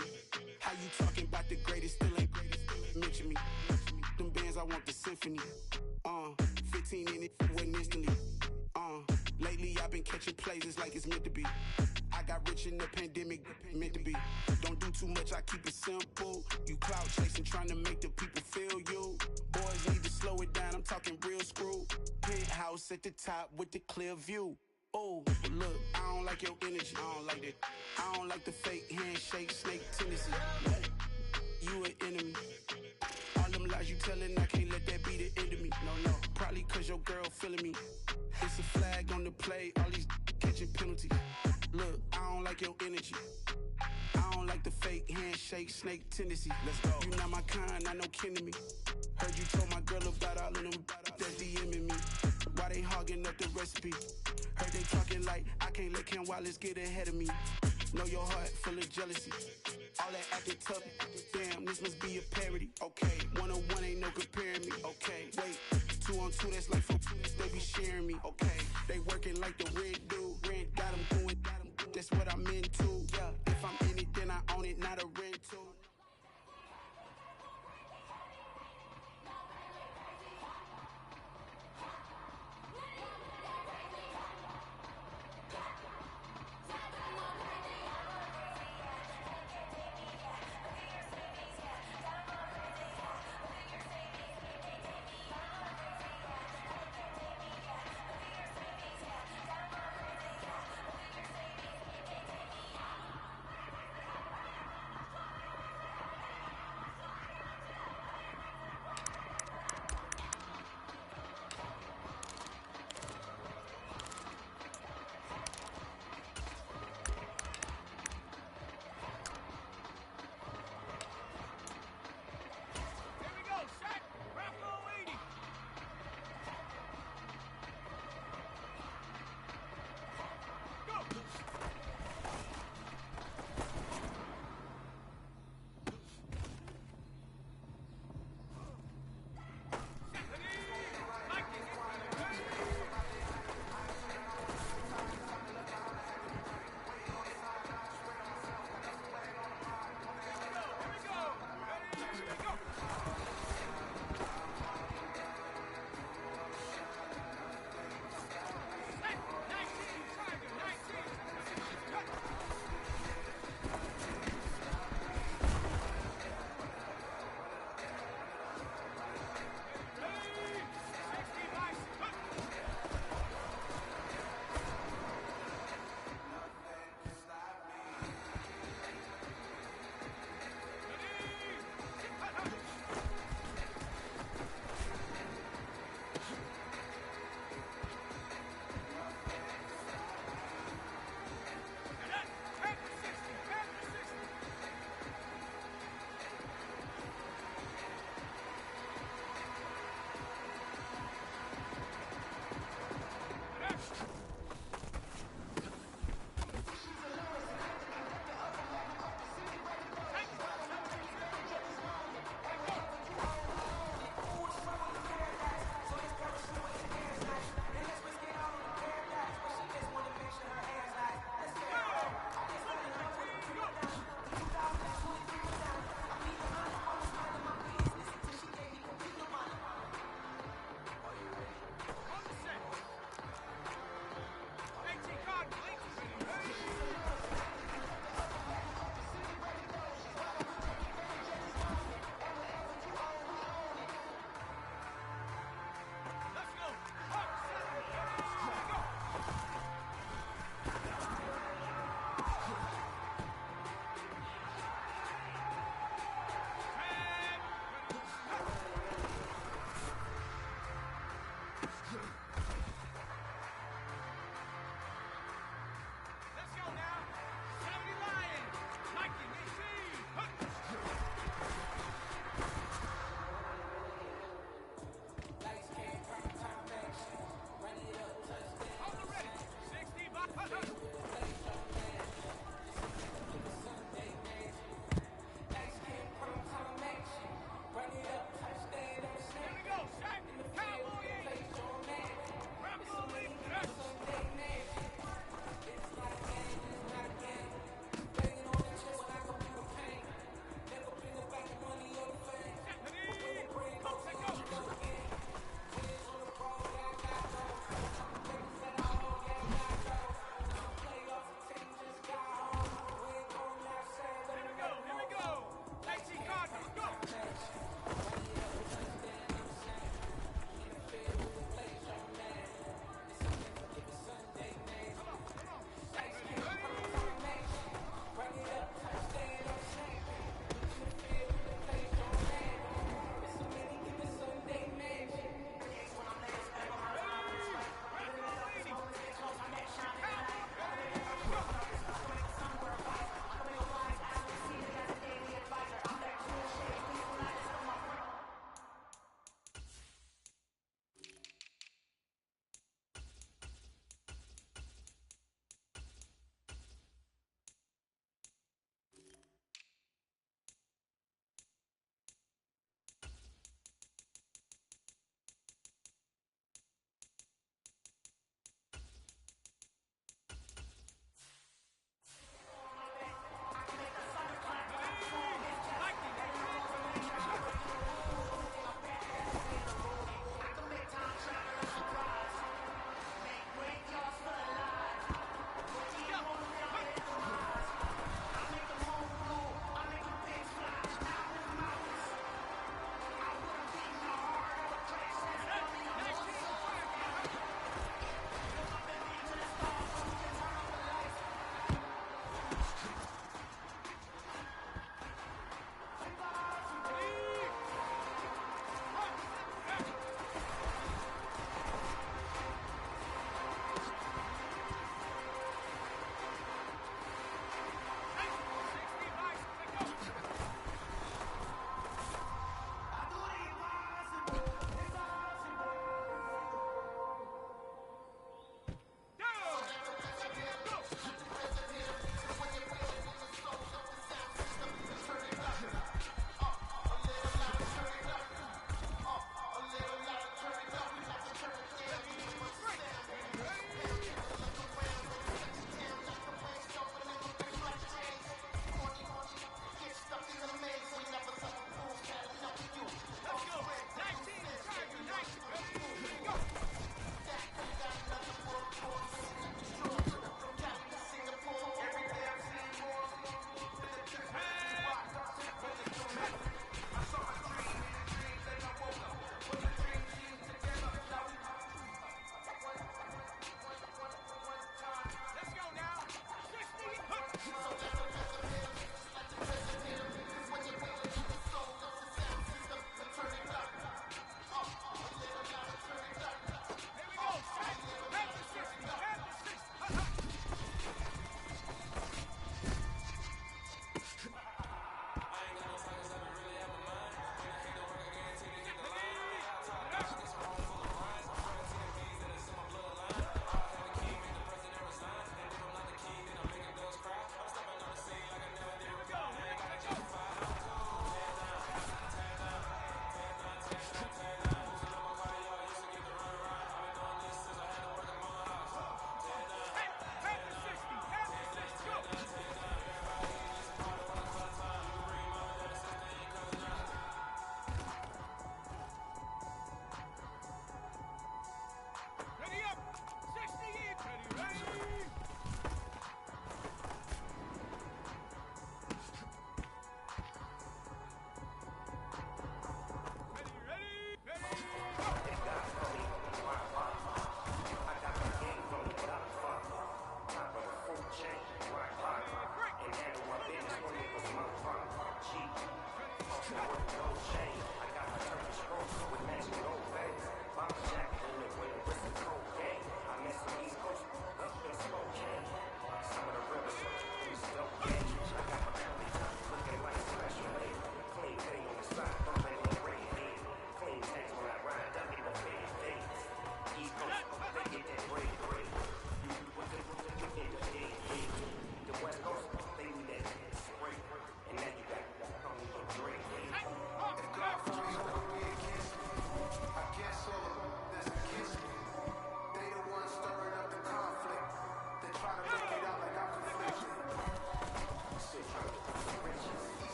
How you talking about the greatest, still ain't greatest, mention me. Them bands, I want the symphony. 15 in it, wasn't instantly. Lately I've been catching plays, it's like it's meant to be. I got rich in the pandemic, meant to be. Don't do too much, I keep it simple. You clout chasing, trying to make the people feel you. Boys need to slow it down, I'm talking real screw. Penthouse at the top with the clear view. Oh, look, I don't like your energy, I don't like that. I don't like the fake handshake, snake tendency. You an enemy. All them lies you telling, I can't let that be the end of me. No, probably cause your girl feeling me. It's a flag on the play, all these catching penalties. Look, I don't like your energy. I don't like the fake handshake, snake tendency. Let's go. You not my kind, not no kin to me. Heard you told my girl about all of them that's DMing me. Why they hogging up the recipe? Heard they talking like I can't let Ken Wallace get ahead of me. Know your heart full of jealousy. All that acting tough, damn, this must be a parody. Okay, 101 ain't no comparing me. Okay, wait, 2 on 2, that's like 4 they be sharing me. Okay, they working like the red dude. Rent got them going, that's what I'm into.